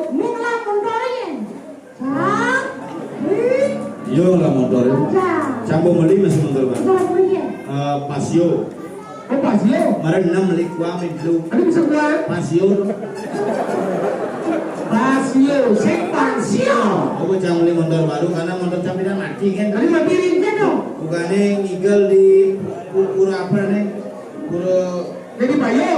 Yo lah motor. Sambo beli masih motor bang. Pasio. oh pasio Kemarin 6 beli kuami dulu. ada bisa buat Pasio. pasio sing pasio Aku jangan beli motor baru karena motor campiran mati kan. tadi matirin kan dong Bukannya ngigel di pura apa nih? Pura jadi bayo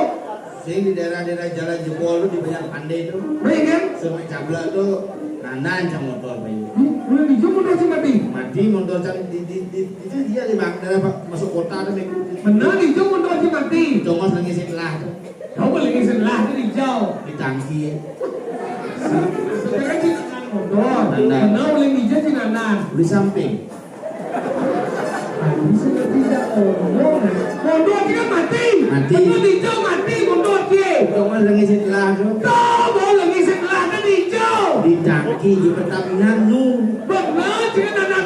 sing di daerah-daerah jalan jebol tuh di banyak pandai tuh. baik kan Semai cabla tuh nandan sama motor bayi. udah dijumur dah sih mati Mati motor cam di itu dia di bang daerah masuk kota tuh nih. benar dijumur dah sih mati Congos lagi setelah tuh kau lagi sebelah itu dijauh di tangki ya. sekarang sih motor benar boleh hijau sih nanan Di samping. bisa tidak ngomong mondor dia mati Mati. benar hijau mati mondor dia Congos lagi setelah tuh kau mau lagi sebelah itu hijau di tangki di Pertamina nu. benar dia nanan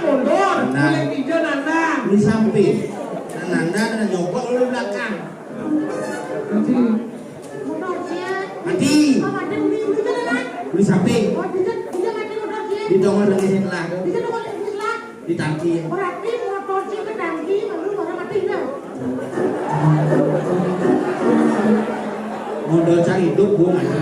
lagi sing lah. Di sana kok Islam. Di tangki. Berarti motor sih ke tangki, baru orang mati dah. Modal cari hidup gua aja.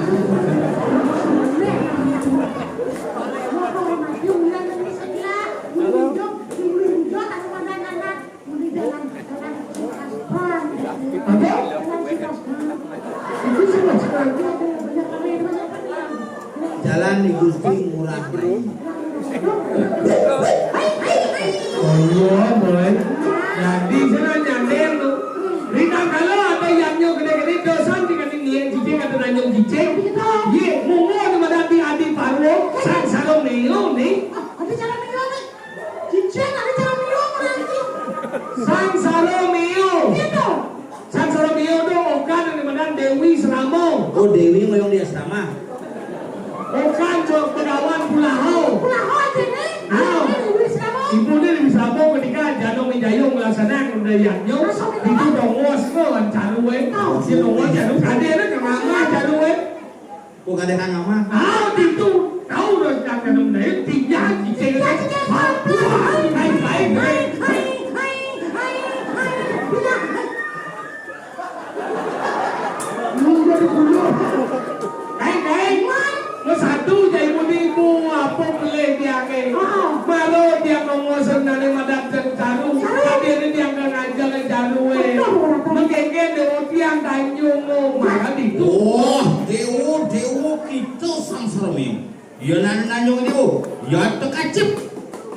Jalan di Gusti Ngurah Rai. Oh iya, boy. Jadi sana nyandeng tuh. Rina kalau ada yang nyok gede-gede dosan di kaning nian cicing atau nanyong cicing. Ye, mumu ada madati adi parwo, sang salong neo nih. Ada jalan mio nih. Cincin ada jalan mio nanti. Sang salong neo. Gitu. Sang salong neo tuh okan yang dimana Dewi Seramo. Oh Dewi ngoyong di asrama. Okan jok pegawan Pulahau. Pulang aja nih. Ibu dia di Seramo ketika Janong Mijayong melaksanakan dayaknya itu dongos ke Caruwe. Si dongos Janong kader ke mama Caruwe. Kok ada kang ama? Itu tahu loh Janong dayak tiga cicing. Baik. Lo satu jadi ibu apa boleh dia ke? Malu dia ngomong dari madam Caru. Tapi dia nggak ngajar Caru. Mengkengke dewa tiang Tanjung maka itu. Oh, dewo kita sang seremi. Ya nanyong itu, ya tekacip.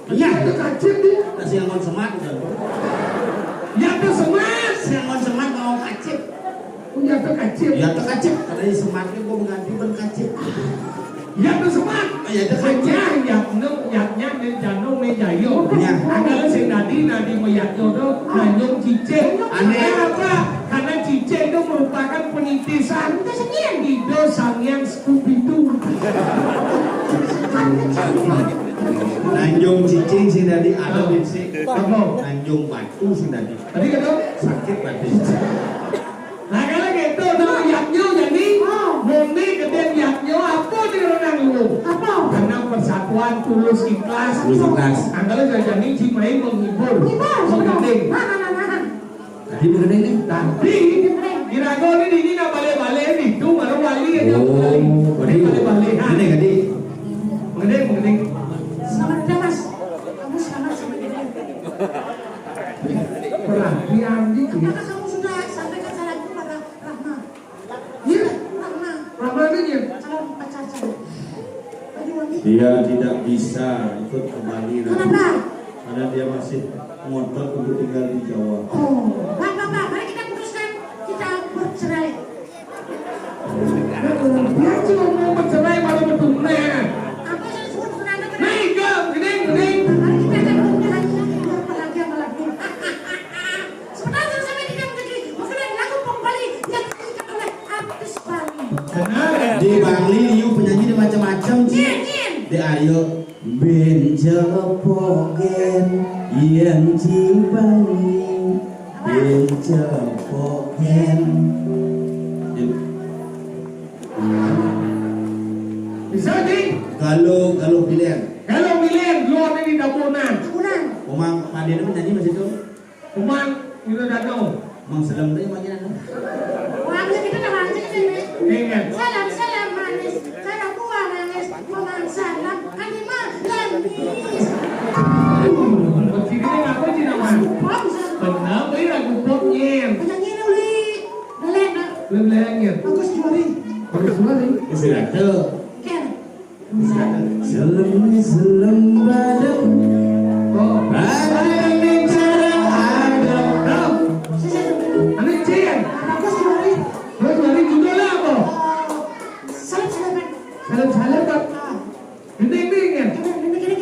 Ya itu kacip dia. Kasih yang semat kan. Ya itu semas. Yang semat mau kacip. Ya itu kacip. Ya tekacip. Karena sematnya gua mengganti ben kacip. Ya itu semas. Ya itu Hanya yaknya Janong Mijayong. Ya. Adalah si Nadi Moyakyo itu nanyong cicing. Aneh. Apa? Karena cicing itu merupakan penitisan Ido Sangyang Scooby-Doo. Nanjung cicing sing tadi ada di sini. Apa? Nanjung batu sing tadi. Tadi kata Sakit batin. nah kalau gitu nama yaknyo jadi murni kemudian yaknyo apa di renang lu karena persatuan tulus ikhlas anggalah jadi Cimahi menghibur mengending Tadi mengenai ini. tapi kira-kira ini nggak balik-balik itu baru wali aja balik-balik Gede. mengending Selamat datang mas. Kamu selamat sama dia. perhatian dikit Apakah kamu sudah sampaikan saranku pada Rahma? iya Rahma, ramanya calon pacar saya. Baju wangi. Dia tidak bisa ikut kembali Kenapa? karena dia masih ngotot untuk tinggal di Jawa. Oh, Bapak, mari kita putuskan kita bercerai. dia cuma mau bercerai malah betulnya Apa yang disebut tunangan? nih gedeng Mari kita akan berjalan biar apalagi. Sebenarnya sampai tidak menjadi mungkin lagu pembali yang diikat oleh artis Bali. Di Bali liu penyanyi di macam-macam Jin. Di ayo benja pogen yang Bali benja pogen. bisa nih Kalau pilihan. kalau pilihan keluar dari dapunan Kurang. Omang Padi itu menyanyi masih itu. Kuman itu danau Mang Selam teh macam mana? Wah, bisa kita nama aja ke sini. ingat Salam manis, cara buah manis, memang salam, animal lemis. begini apa sih namanya Wah, bisa. benar ini lagu popnya Penyanyi ini uli, Lelena, lelengnya Agus Jumari, bagus sekali Sudah tuh. Ken. Selam badam. oh Ada yang bicara ada. Saya dulu. anak cian Agus Jumari, terus lari juga lah apa salam Pak ini kan Gini.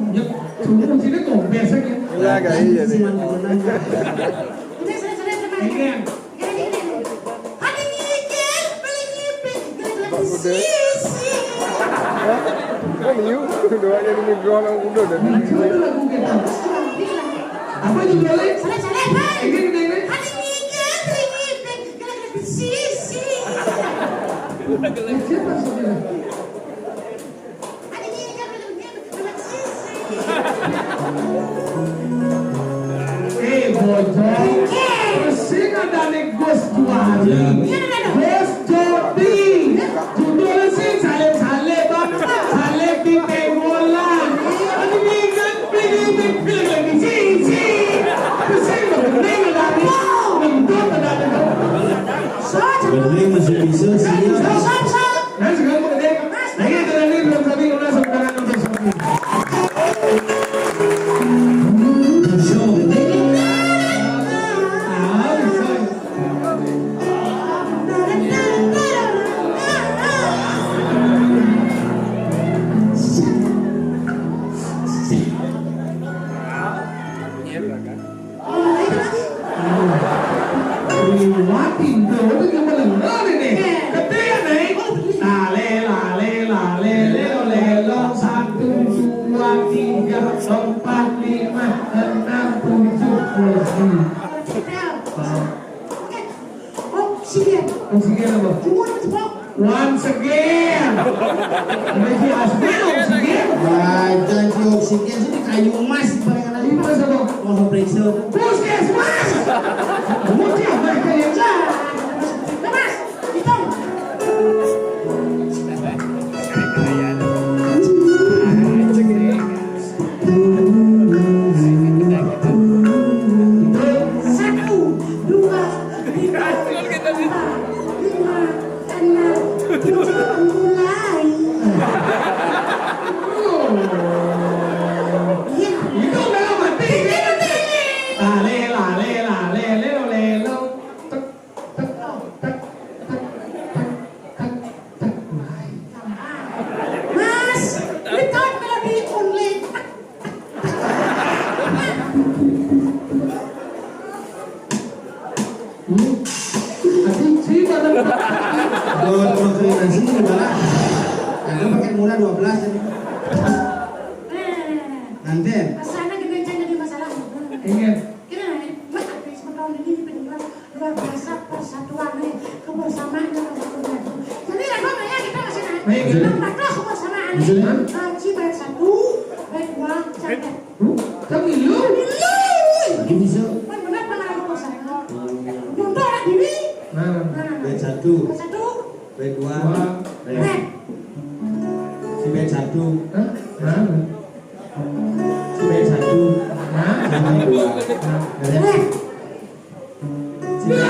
ya semua sini kok biasanya Lah kayak iya deh. Ini salam. ingat Gini. Ada nyikir, beli nyipik, gini sisi. Kan you doanya di migron ang udah dan itu lagu kita Agus Jumari lagi. apa juga lagi Salam, hai. ini Ada nyikir, beli nyipik, gini sisi. Siapa saudara? Ada dia kan anak sisi. Bojong. Sing ada nih Gus Juwadi. Gus Jodi. Judul sih salib-salib bang. Salib di Tengolan. Ini kan pilih lagi sisi. Sing bening lagi. Bentuk ada. Bening masih bisa sih. Nah sekarang bening. Nah ini tadi belum tadi udah sebenarnya untuk sini. Once again. Lagi asal oksigen. Wajan si oksigen sini kayu emas paling ada Ini masa dong. mau periksa. Puskesmas. Mungkin mereka yang Mas, itu. Satu, dua, tiga, empat, lima, enam, tujuh, mulai. Iya. itu udah mati. Lale lale lale lelo lelo. Tek tek tek tek tek tek. Mas, itu melodi only. Adik sih pada Dot makan nasi malah. Ada paket murah 12 tadi. Nanti. Sana kita jadi masalah. ingin Kira nih, mas ada tahun ini penjual luar biasa persatuan nih kebersamaan dalam satu negara. Jadi lagu nanya kita masih naik. Nomor kebersamaan nih. Haji baik satu, baik dua, sampai. Kamilu. Lagi bisa. Benar benar kebersamaan. Contoh orang diri. Nah, Bed 1, Satu, bed 2, red. si bed 1, nah, nah, si bed 1, nah, si bed 2. Red. Si bed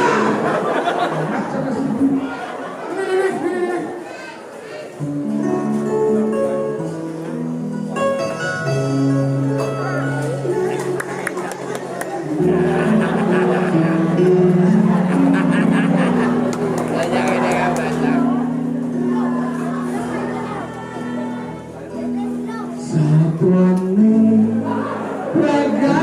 satuan raga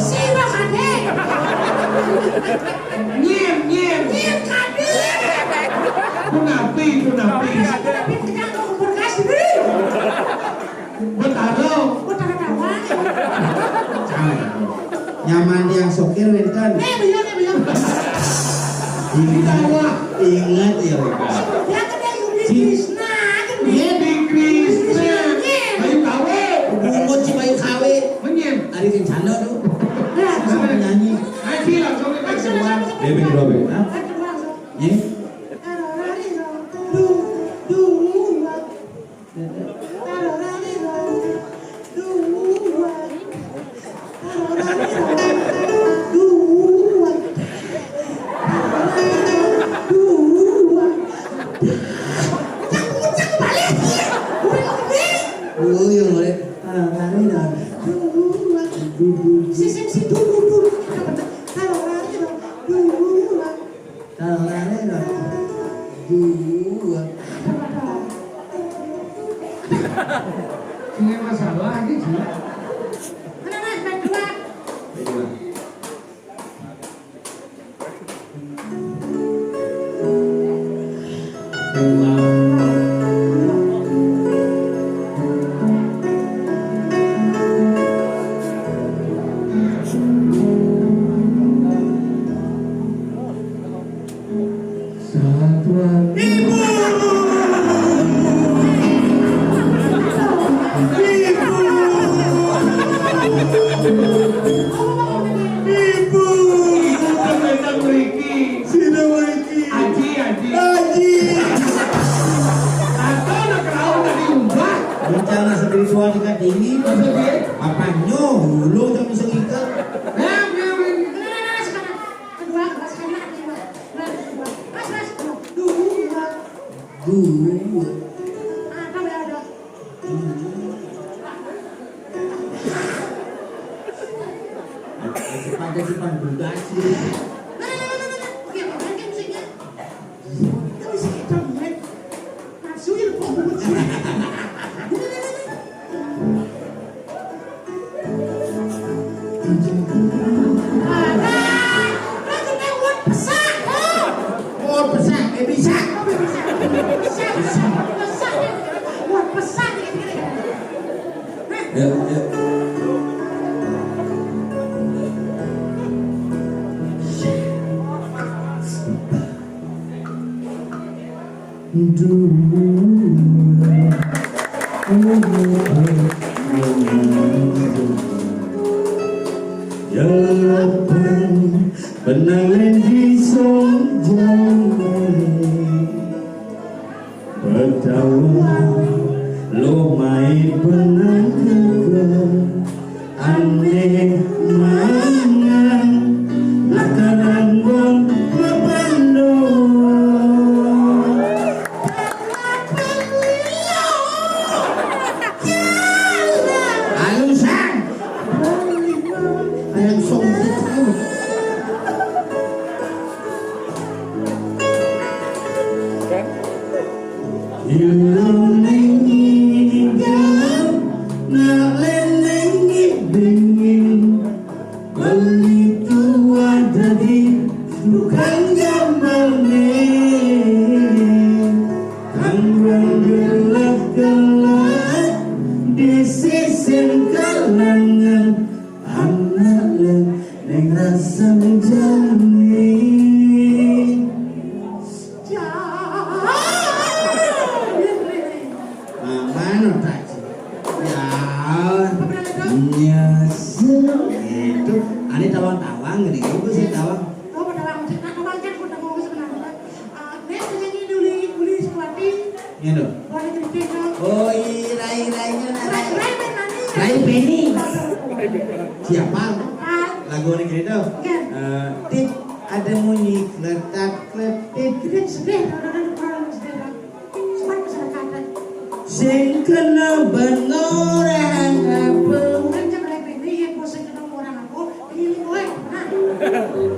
Siro kade. Nyiem, nyiem. Nyiem kade. Kunapi, kunapi. Tapi kita mau berkas diri. Betaro. Kota kawan. nyaman yang sokir kan. Beliau. Ingat ya Rika. Ya kan yang Krishna. Iya di Krishna. Bayu kawe. Bungut si Bayu KW. Menyiem. Ari kencana tuh. Nah, Sama nyanyi. Aji langsung kita keluar. Bebek dua bebek. Hah? Ye. Oh iya boleh. Lari dah. Kalau lari dah. Dua. Ini masalah lagi sih. Berdua. Satuan Bencana spiritual tingkat tinggi, apa nyolo jangan bisa ngikat. Pada simpan bugasi. Oh pesak, bisa. Ya, ya. Jalan benang di jalan bertawa lo main benang keber aneh mangan lakaran bon bebando alusan ayam song itu ani tawang-tawang gede itu sih tawang. Oh, tawang kan udah mau sebenarnya. Nek nyanyi duli sekelati. Iya dong. Boleh cerita. Oh iya rai-rainya Rai Penny. Siapa? Lagu ini gini dong. Tit ada bunyi kletak kletit. Gede sedih, orang sedih. Sempat pesan kata. Sing kena benoran apa?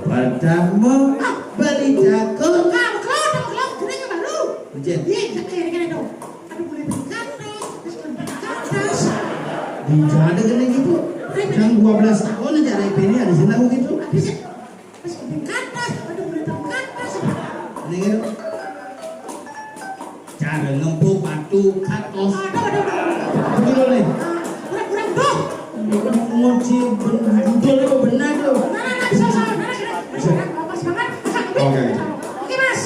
Padamu beli jago. Kalau gedenya baru. Hujan. Iya, kayak dong. Aduh, boleh berkata, terus berkata. Di ada gini gitu. Yang 12 tahun aja Rai Penny ada sini aku gitu. Habis berkata, aduh boleh berkata. Ini kan. Cara ngempuk batu katos. Begitu nih. Kurang doh. Moci benar benar tuh. Bisa. Oke. Oke, Mas.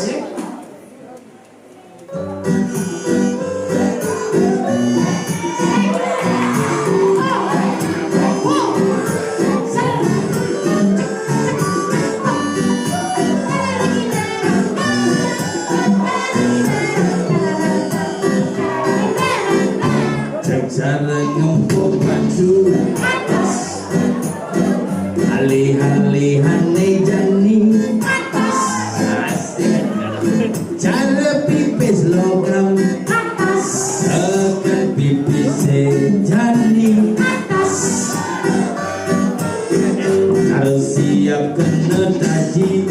Cara ngempuk batu alih-alihan jani cara pipis logam akan pipis jani harus siap kena taji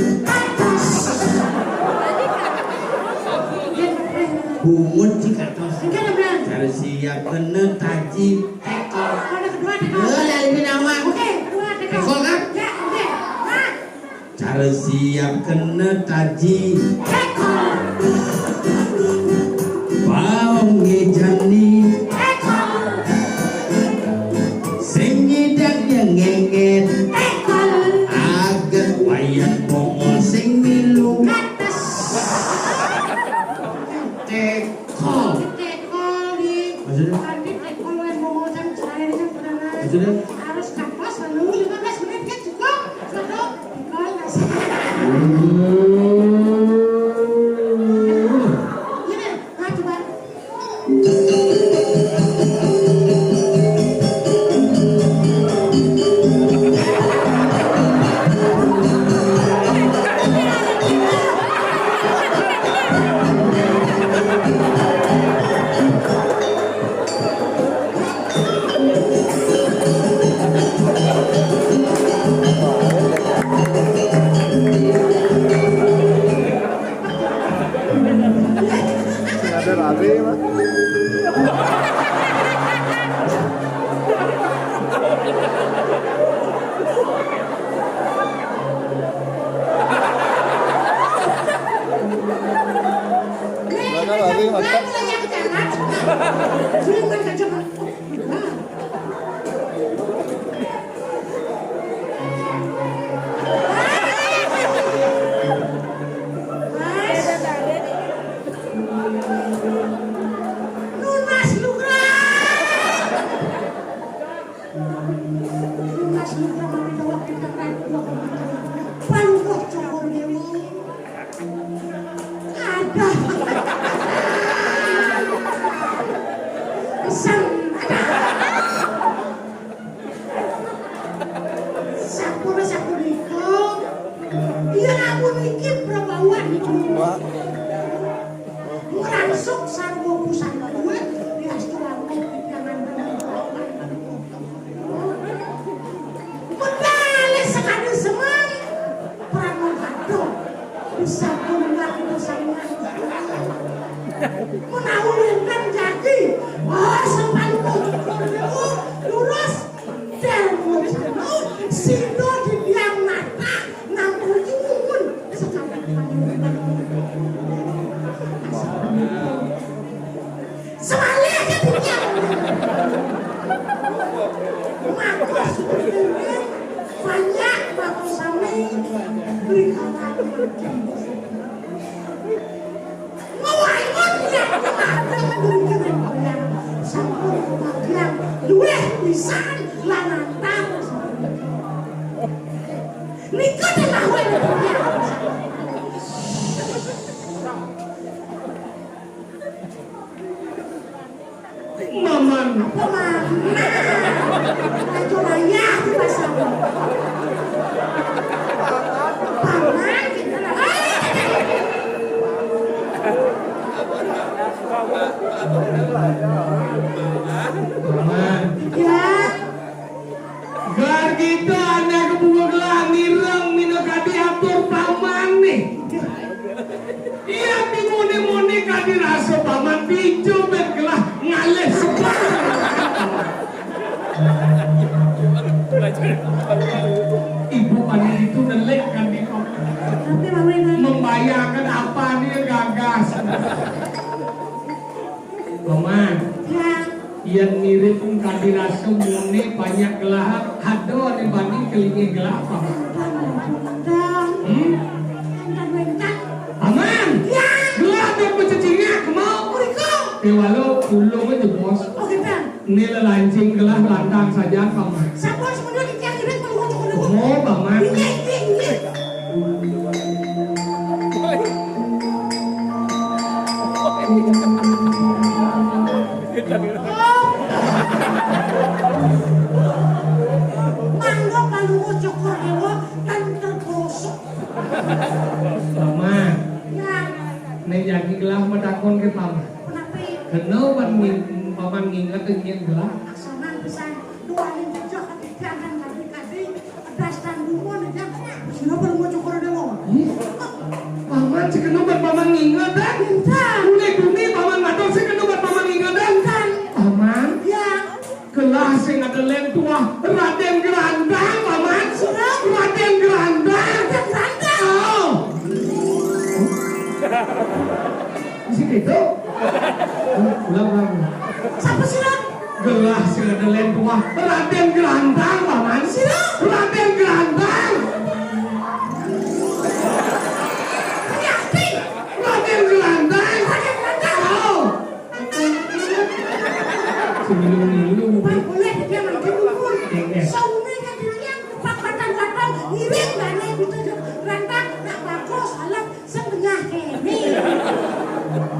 bungut jika harus siap kena taji ekor kan? Cara siap kena taji teko. Teko nih. Maksudnya? Tadi teko yang mau jam cair jam berapa? Maksudnya? Harus kapas lalu 15 menit kan cukup. Lalu dikol nasi. Gini, nah coba. Ada rame mah. Mana lari mantap. Lunas Lugra. Lunas Lugra mami bawa kita kan. Paluh cokor dewi. Ada. Sang ada. Sapura sapuriko. Dia namun mikir perabauan itu. Merangsuk sarwo pusat gue di restoran kopi jangan medali sekali semang perang kado bisa pulang bersama menawurkan jadi sepanjang lurus dan bersama sido di biang mata namun imun sekali semalih ketika maka sudah banyak maka sampai berikan mewaimunnya ada berikan sampai bagian luweh pisan lanantang nikah dengan wajahnya Maman. Raja Raya di pasar. Paman kita lah. Maman. Ya, Gar kita anak kebuka gelang nirang minokadi atur paman nih. Iya dimuni-muni kadi rasa paman pijo bergelah ngalih sebab. Ibu pani itu nelek kan di tapi mama ini membayangkan apa dia gagas. Paman, ya, yang mirip pun kadi rasa muni banyak gelah ada dibanding kelingi gelah paman. dan bentak. Paman, Ya, gelah yang bercacingnya kemau. Uriko. Walau pulung itu bos, Oh kita. nilai lancing gelah lantang saja paman. Sapor semuanya di tiang ini kalau mau cukup dulu. Oh paman, Ini. Mangga palu cokor dewa dan tergosok. paman, Ya, nih jadi gelah medakon ke paman. kenapa? Kenapa paman nginget ingin gelah? Aksanan pisan dua yang jejak hati jangan kaki pedas dan dumon aja. Kenapa lu mau cokor dewa? Paman sih kenapa paman nginget dan? Bintang. Bumi paman matur sih kenapa paman nginget dan? Bintang. Paman, Ya, gelah sing ada lem tua Raden Gerandang paman. Raden Gerandang. dan randa. Oh. Masih gitu? Ulang. Siapa sih lo? Gelah sing ada lem tua Raden Gerandang paman. Raden Gerandang. Hati-hati. Raden Gerandang. Raden Gerandang.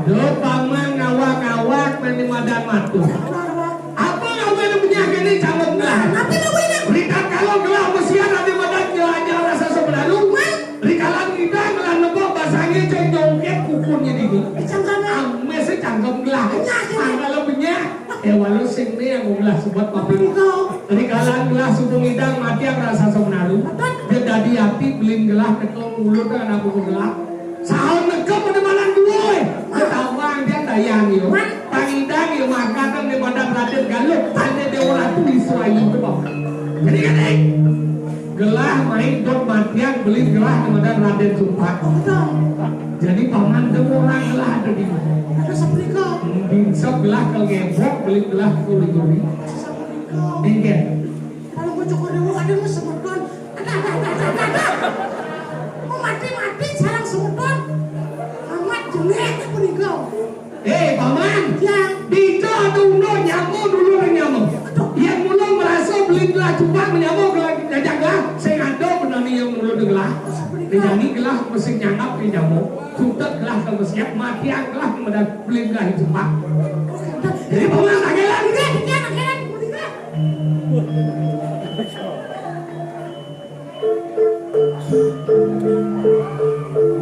Duh, paman ngawak-ngawak meni madan matu. Apa ngawen penyakit ini calon gelah? Nanti nawinnya. Rika kalau gelah mesian nanti madan gelahnya rasa sebenarnya. Rikalan kita gelah nebok basahnya jongket kukunnya ini. Cangkang. Mesti cangkem gelah. Kalau banyak, walau sing ini yang gelah sobat papi. Rikalan gelah subuh ngidang mati yang rasa sebenarnya. Dia dari hati belin gelah ketong mulut dengan aku gelah. Sahon nekep pada malam dua. Ketawang dia tayang yo. Pangidang yo makan di badan Raden Galuh. Tanya dia orang tulis suai itu bang. Jadi kan gelah main dot matian beli gelah di badan Raden Sumpah. Jadi paman demo orang gelah ada di mana? Ada seperti Bisa gelah kalau ngepok beli gelah kuli-kuli. Ingin. Kalau gue cukup dulu ada lu semedon. Ada. Mau mati sarang semedon. Amat jelek aku nih kau. Paman. Ya. Dito dulu nyamuk dulu nyamuk. Yang mulai merasa beli gelah cepat menyamuk gelah jajak gelah. Saya ada benar nih yang mulai gelah. Jadi gelah mesti nyangap di nyamuk. Sudah gelah kalau siap mati yang gelah kemudian beli gelah cepat. Jadi paman agelan Agelan.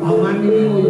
paman ini mau.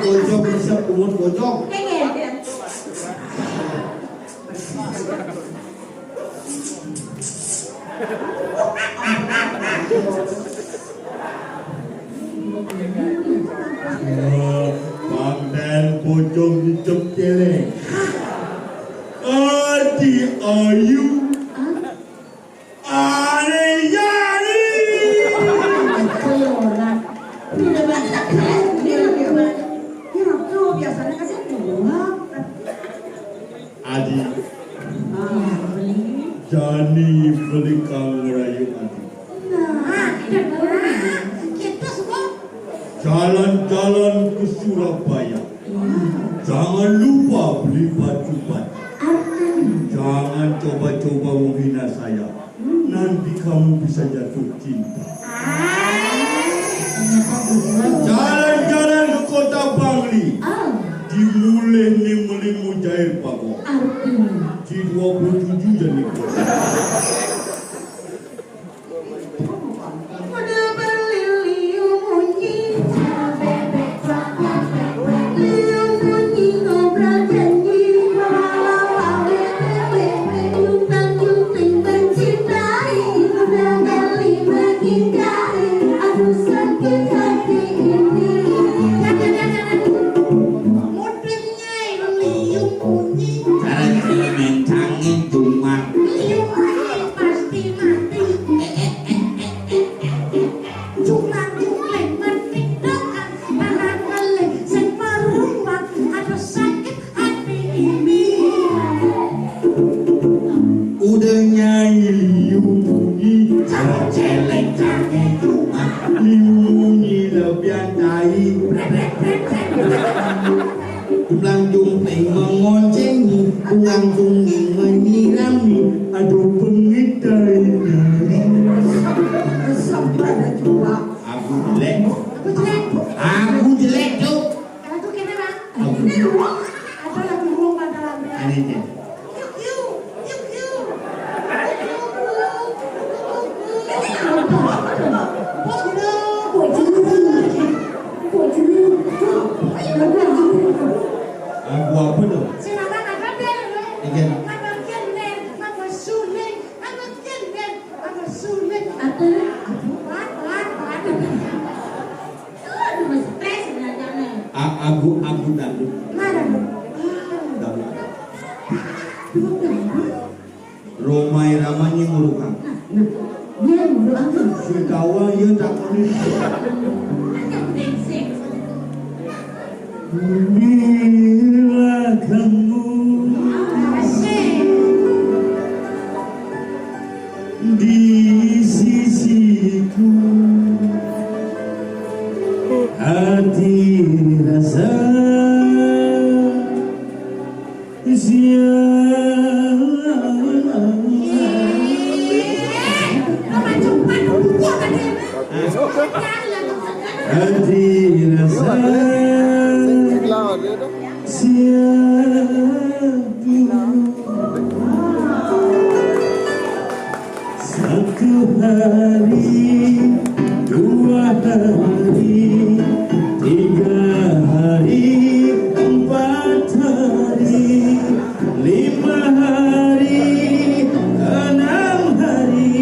bojong bisa pungut bojong. Pengen. Pandan bojong hidup keleng. Adi ayu. Areyari. Kayak orang. Ini banyak kan? Ini waktu biasanya kasih uang. Adi. Beli. Jani beli kang rayu adi. Nah, kita semua. Jalan-jalan ke Surabaya. Jangan lupa beli baju batik. Jangan coba-coba menghina saya. Nanti kamu bisa jatuh cinta. Jalan-jalan ke kota Bangli. Di mulai ni melimu Jair Pago. Di 27 jadi Abu dangdut. Romai ramanya ngurukan. Dia ngurukan. Sekawa ya tak boleh. Bila kamu di sisiku, hati rasa hati rasa satu hari, dua hari, tiga hari, empat hari, 5 hari, 6 hari,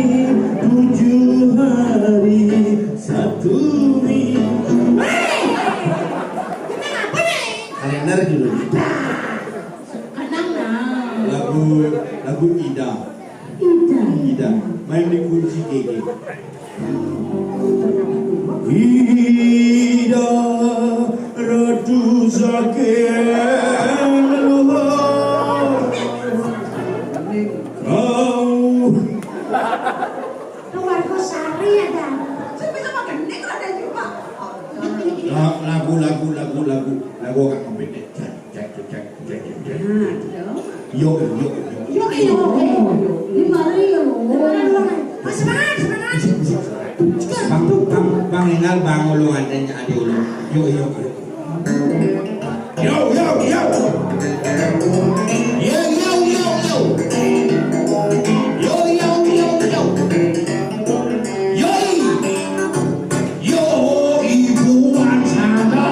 7 hari, 1 minggu. Kalender dulu. Lagu Ida. Main di kunci gigi. Ida ratu sakit meluah. Kau Keluarga Sari ada. Saya bisa makan nek ada juga. lagu akan kompeten. Cek. Yo. Bang Engal bang ulungan dan ada ulung. Yo. Yo ibu wacana.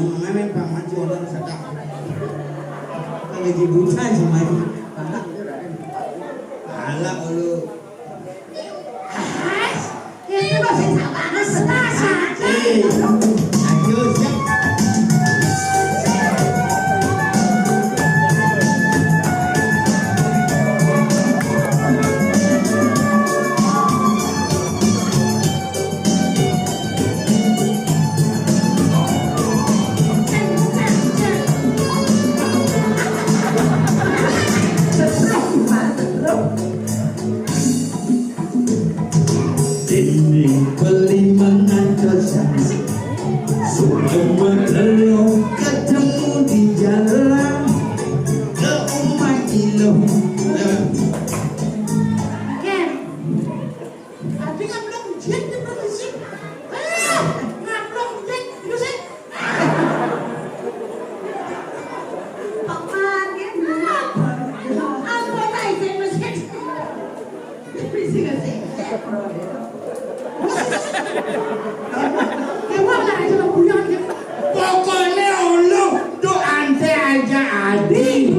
Memang Pak Maju orang sedap. Kayak dibuka cuma Alah lu. Itu masih sabar saja. Ayo siap. Dinding Pelimangan kesan semua terlalu ketemu di jalan ke Umay Ilo. Tapi nggak belum jet di provinsi. Nggak belum jet itu sih. Paman ya. Apa lagi sih masih? Bisa nggak sih? Pokoknya lu ante aja adi.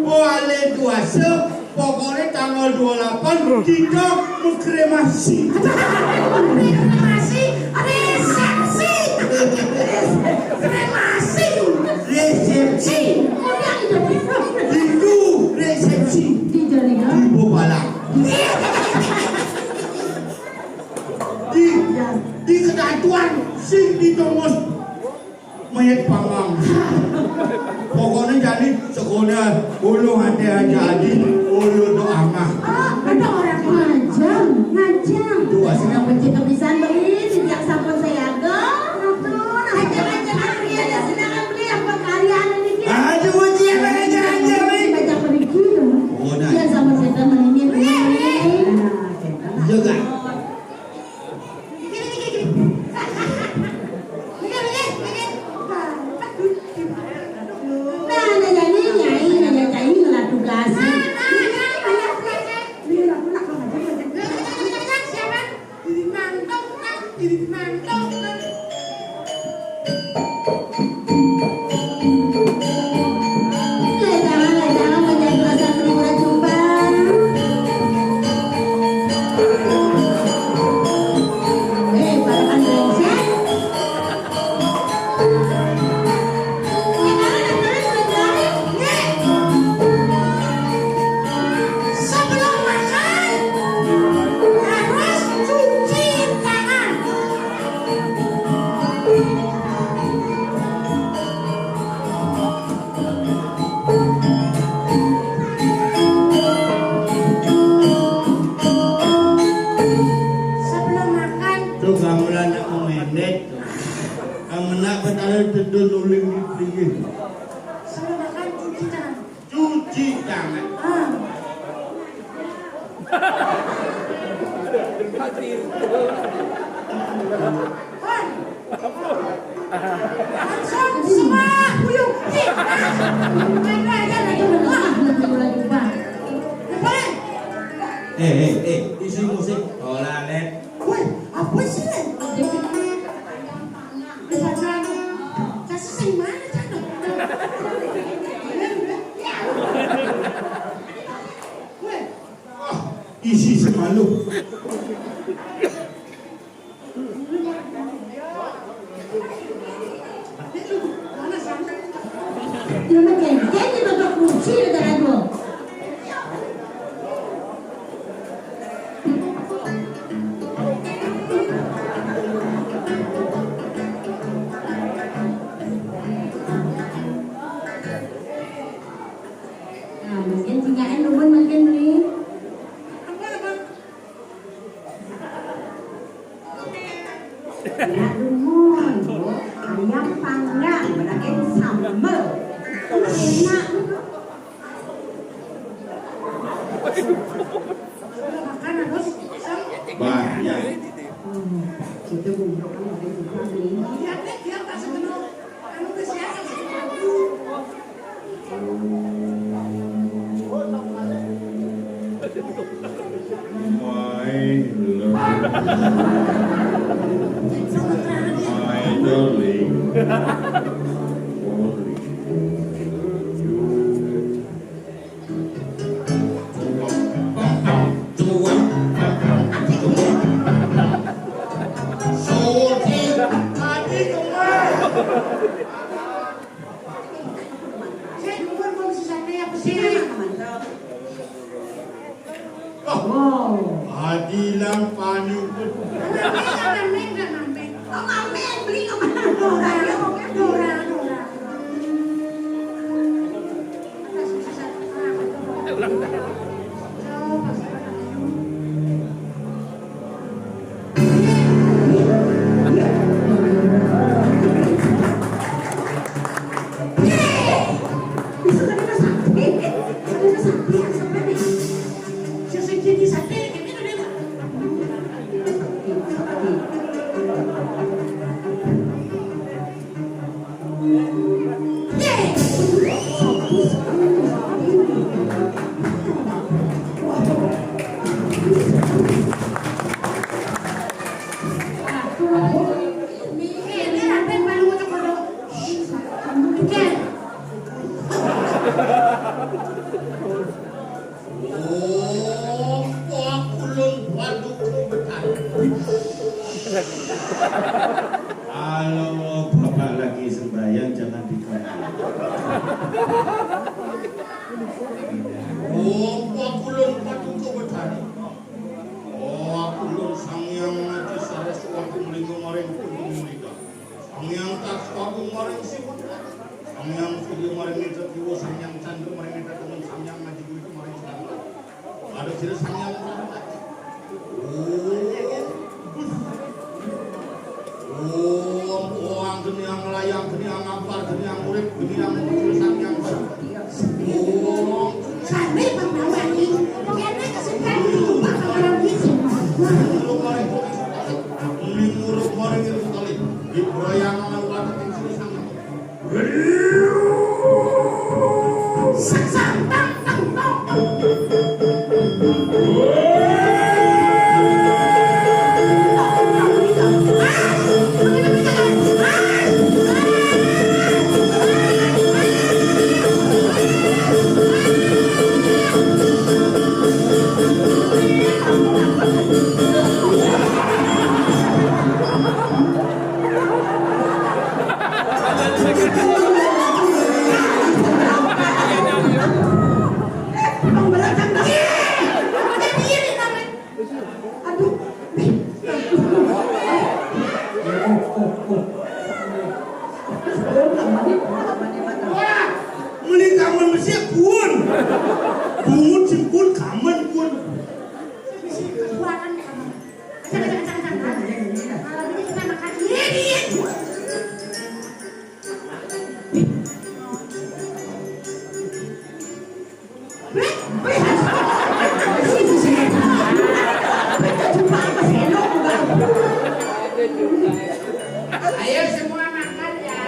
Boleh duase, pokoknya tanggal 28 kita mengkremasi. Kremasi, resepsi. Kremasi, Resepsi. udah itu. Itu resepsi. Tidak nih kan? Ibu balak. Di kedatuan sing ditongos mayat pamang. Pokoknya jadi sekolah ulu hati aja adi ulu doa mah. Ada orang ngajang. Dua sih. Sedang pencet kebiasaan beli sejak sampun saya agak. Ngajang Adrian ya sedang beli apa kalian ini? Aduh ujian aja nih. Baca pergi dong. Oh nah. Ya sama saya teman ini. Juga. Sebelum makan harus cuci tangan. Sebelum makan Tuh gamelan nak mengendek. Amenak betul betul nuling di sebelum makan cuci tangan. cuci tangan. Langsung semua buyung. Main aja lagi lagi boleh. Isi musik. Olah net. Woi, apa sih nih? Bisa jalan. Kasih saya mana jalan? Woi, Isi semalu. itu mana sana? Dia makin jadi bapak kunci dengan aku. Nah, mungkin tinggalin lumun makin nih. Ya lumun, ayam panggang, makin sambal. Enak. Makan harus Banyak. Itu bumbu kan udah suka beli. lihat deh dia tak sebenarnya anu kesehatan sih. My darling. Saya duluan kalau sisanya apa sih? Adilang paniupot. Kalau bapak lagi sembahyang jangan diganggu. Aku lon paduka betani. Aku lon sangyang mati sares waktu mlinggo maring kunjung mereka. Sangyang tak waktu maring siwon. Sangyang sudi maring nita kiwo sangyang candra maring nita temen sangyang ngaji itu maring sangyang. Ada sira sangyang mati. Ang geni ang layang, geni ang ampar, geni ang urip, geni ang tulisan yang Sana panglawan ini, kayaknya kesukaan itu bakal orang itu. muruk maring itu kali. Ibrayang ang latak yang tulisan. Sang tang tang tang. Bungut simpun kamen pun. Kekuatan kamu. Jangan. Malam ini kita makan ini. Ayo semua makan ya.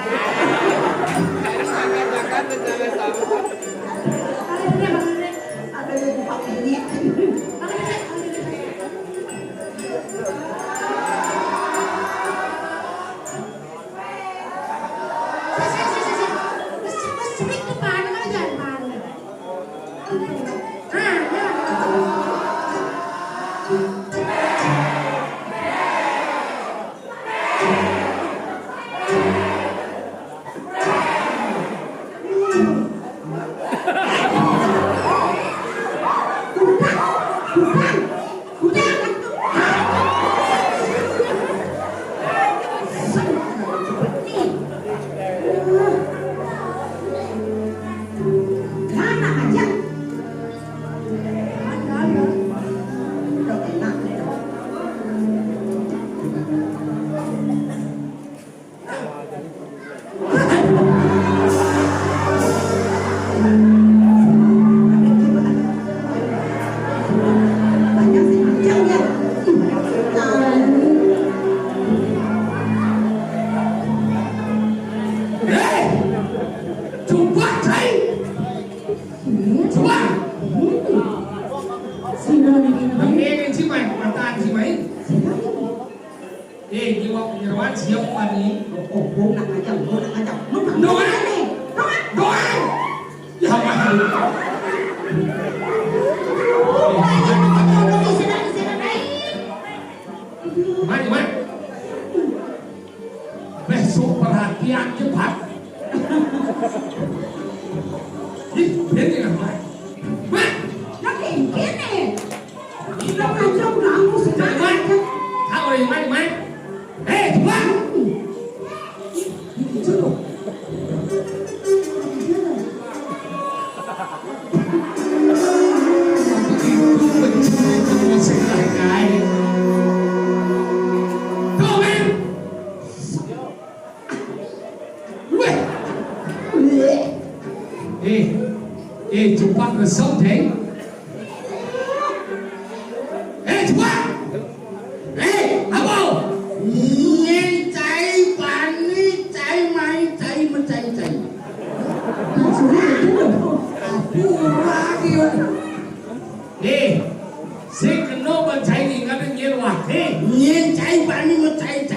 penyeruan siap pani. Oh, nak ngajak. Doa. Ya mahal. Mai. Besok perhatian cepat. Ini kan Mai. Mai. Nak gini. Kita ngajak kamu sekarang. Tahu ini Mai. Tuan. Jodoh. Cepat result thế. Cepat. Apa? Ingin cai pani, cai mai, cai mencai. Saya kena mencai ni kan ingin wakil. Ingin cai pani, mencai.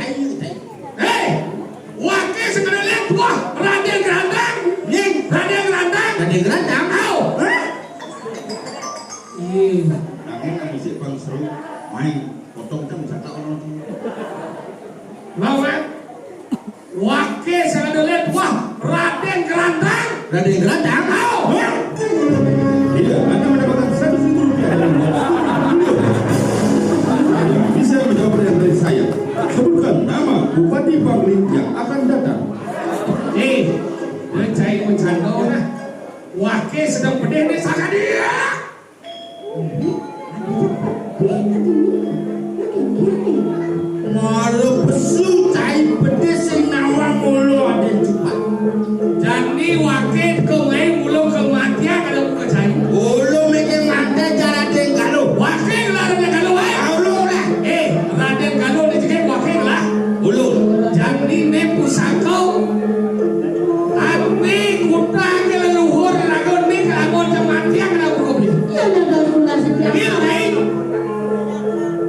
Wakil sekarang lihat tua. Raden Gerandang. Raden Gerandang. Nakita isip pang seru, main potong kan bisa tak orang tu. Lawan. Wakil sekarang lihat tua. Raden Gerandang. Tidak, Anda mendapatkan Rp1.000 dalam bisa menjawab pertanyaan dari saya. Sebutkan nama Bupati Bangli yang akan datang. Mencai mencando na. Wakil sedang pedih ni sangat dia. Malu pesu cai pedes sing nawa mulu ada cepat. Jadi wakil kengai mulu kematian kalau bukan cai. Ulu mikir mati cara dengalu. Wakil lah Raden Galuh. Ulu lah. Raden Galuh ni juga wakil lah. Ulu. Jadi ni pusaka. Abi kuda ke leluhur lagon ni lagon kematian kalau bukan beli.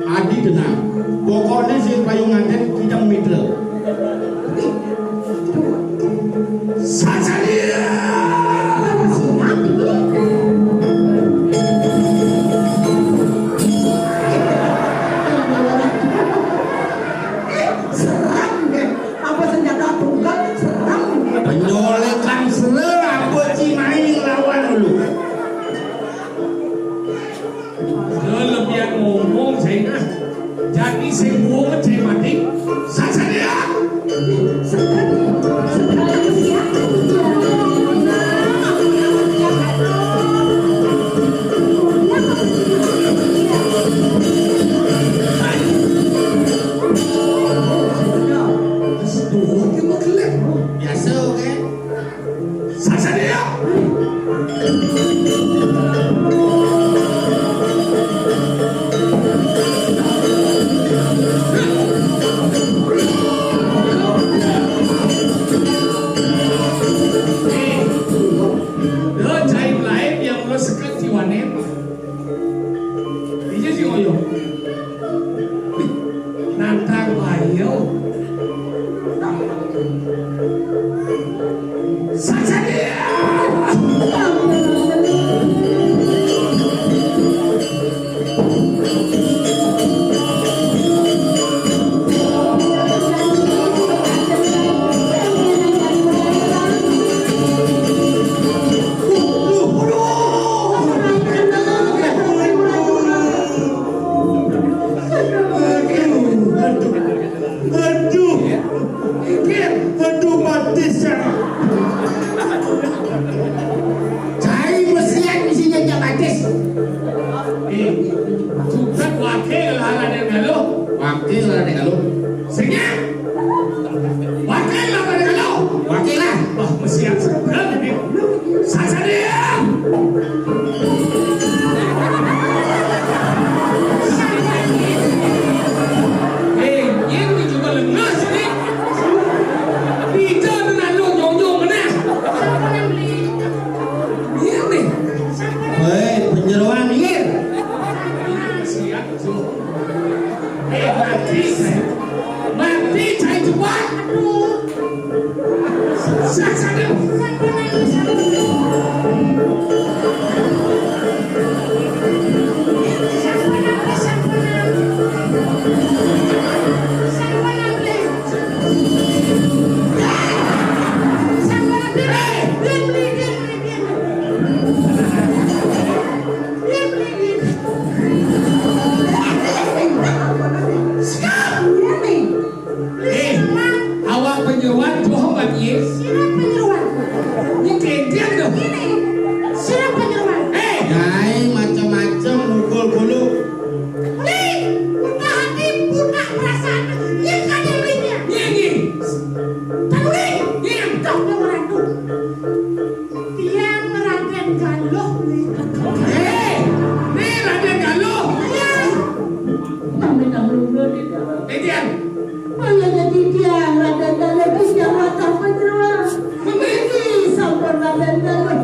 Adi dengar. Pokoknya si payungan kita mitra. Saja dia. Apa senjata tunggal serang. Penyolekan serang Cimahi lawan dulu. Kelebihan ngomong saya. Jadi saya buat saya mati. Saja dia. Biasa kan? Saja dia. Cai lain yang lo sekat jiwanem. Ini sih ngoyo. Nantang bayo. Saja dia. Aduh mati saya. Cai mesian isinya jabatis. Bukan wakil lah Raden Galuh. Wakil lah Galuh. Sengnya. Wakil lah Raden Galuh. Wakil lah. Wah, mesian sekali ni. Saja dia. Ini juga lengah sini. Bisa dengan lo jong-jong mana? Ini. Penyeruan minggir. Siap tu. Mati saya. Mati Awak penyeruan Johor Bagi. Siapa penyeruan? Ini kentian dong. Ini siapa penyeruan? Nyai macam-macam mukul bulu. Beli, udah hati buka perasaan yang ada belinya. Ini. Tanuri, yang kau merangkul. Dia meragen galuh beli. Ini Raden Galuh. Ya, Kami dahulu di dalam. Kentian. Ayah jadi dia ada dalam dia mata penyeruan. Ini sampai ada dalam.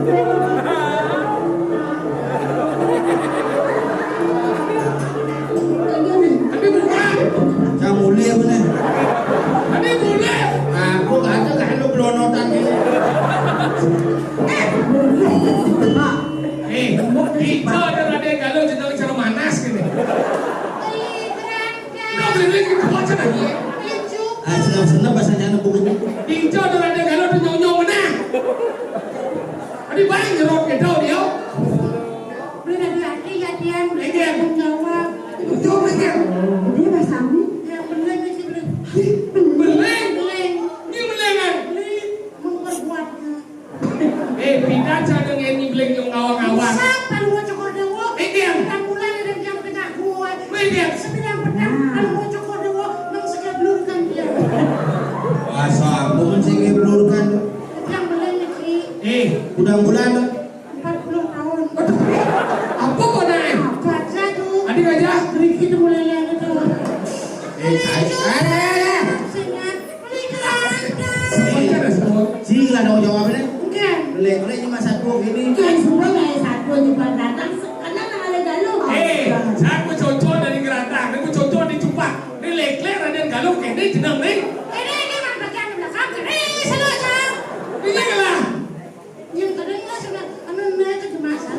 Tapi bukan. Yang mulia bener. Tapi boleh. Aku nggak ada kan lu belonotan ini. Kita ada Raden Galuh jeneng cara manas gini. beli berangkat. Nggak boleh gitu aja lagi. Lucu. Senang-senang bahasanya anak bukan. Dinco ada Raden Galuh tu nyong-nyong mana? Ada banyak nyerok ke tau dia. Beli dari hati ya dia Iya. menjawab. Betul betul. Dia bahasa Ami. Yang benar sih beli. Beleng. Beli, Ini belengan. beli memperbuatnya. Pindah cara dengan ini beleng yang ngawang-ngawang. Siapa lu mau cokor dewo? Iya. Kita mulai dari jam tengah gua. Iya. Sembilan petang, kalau mau cokor dewo, nang sekali belurkan dia. Masa bukan saya belurkan. Yang beli negeri Udah bulan. 40 tahun. Apa kau naik? Baca tuh. Adik aja. Riki tuh mulai lihat itu. Saya. Sengat. Beli kerangka. Macam mana semua? Sih lah dong jawabnya. Bukan. Boleh cuma satu ini. Kan semua yang satu juga datang. Karena ada galuh. Aku cocok dari Gerantang. Aku cocok di Cupak. Ini lek-lek Raden Galuh kene jeneng nih. Ini kan bagian belakang. Ini saja. Ini kalah. Yang kadangnya sudah anu mereka kemasan.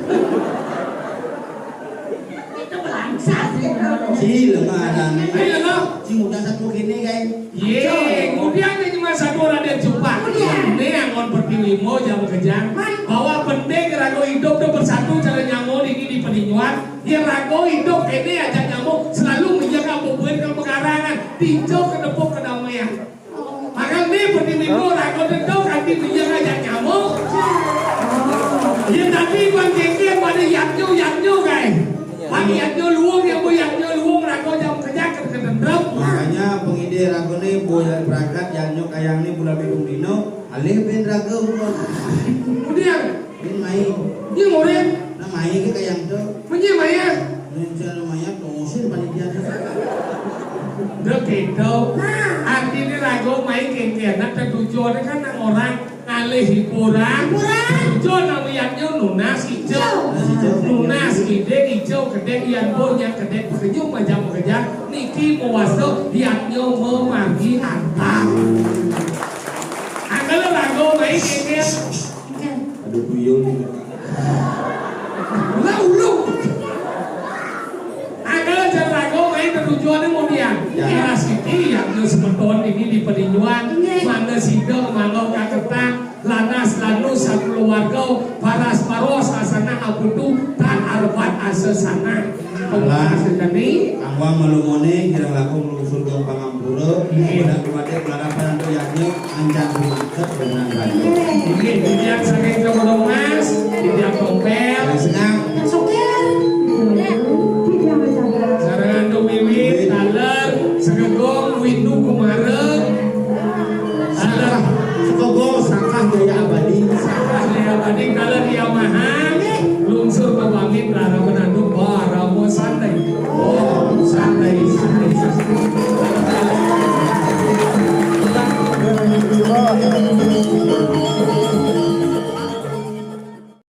Itu bangsa sih. Sih lemah ada nih. Ayo lo. Sih udah satu ini guys. Kemudian ini cuma satu Raden Cupak. Ini yang on pertiwi mo jam kejang. Bahwa pendek rago hidup itu bersatu cara nyamuk ini di Peninyuan. Yang rago hidup ini aja nyamuk selalu menjaga bubuin ke pekarangan. Tinjau ke depok kedamaian. Maka ini pertiwi mo rago dendok nanti menjaga aja nyamuk. Yang tadi bang kengkeng pada yaknyo guys. Bang yaknyo luang rago jam kejang ke dendok. Makanya pengide ragu nih bulan berangkat yang nyok ayang nih bulan Bidung Dino. Alih ben ragu bukan. Kemudian Ben mai. ini murid Nah mai ke kayang tuh. menyemaya. Indonesia namanya tunggusin panitia. Được gitu. Artinya rago main kengkian nak tujuan kan nang orang alih hiburan. Tujuan nang liatnya nunas hijau. Nunas ide hijau kedek yang bonya kedek pekenyum macam kerja. Niki mewaso liatnya memagi antang. Angkala rago main kengkian. Aduh buyul nih. Lalu. Angkala jangan rago main tujuannya kemudian. Era siti yang semeton ini di Peninyuan. Mana sidang mangau kaketang. Lanas lanus keluarga paras paros asana abutu tan arbat asesana Alah. Asesani Angwang malumone kira lakung lusul ke Pangampura. Pada kepada pelarapan itu yakni anjang bimaket dengan rayu. ini tidak saking kemudian mas tidak tompel Senang. Sokir. Tidak macam sarangan dumiwi taler segegong windu kumareng taler Sekogo sangkah jaya abadi. ahli abadi taler Yamaha lungsur pamit lara menanduk baramo santai santai santai santai Terima kasih.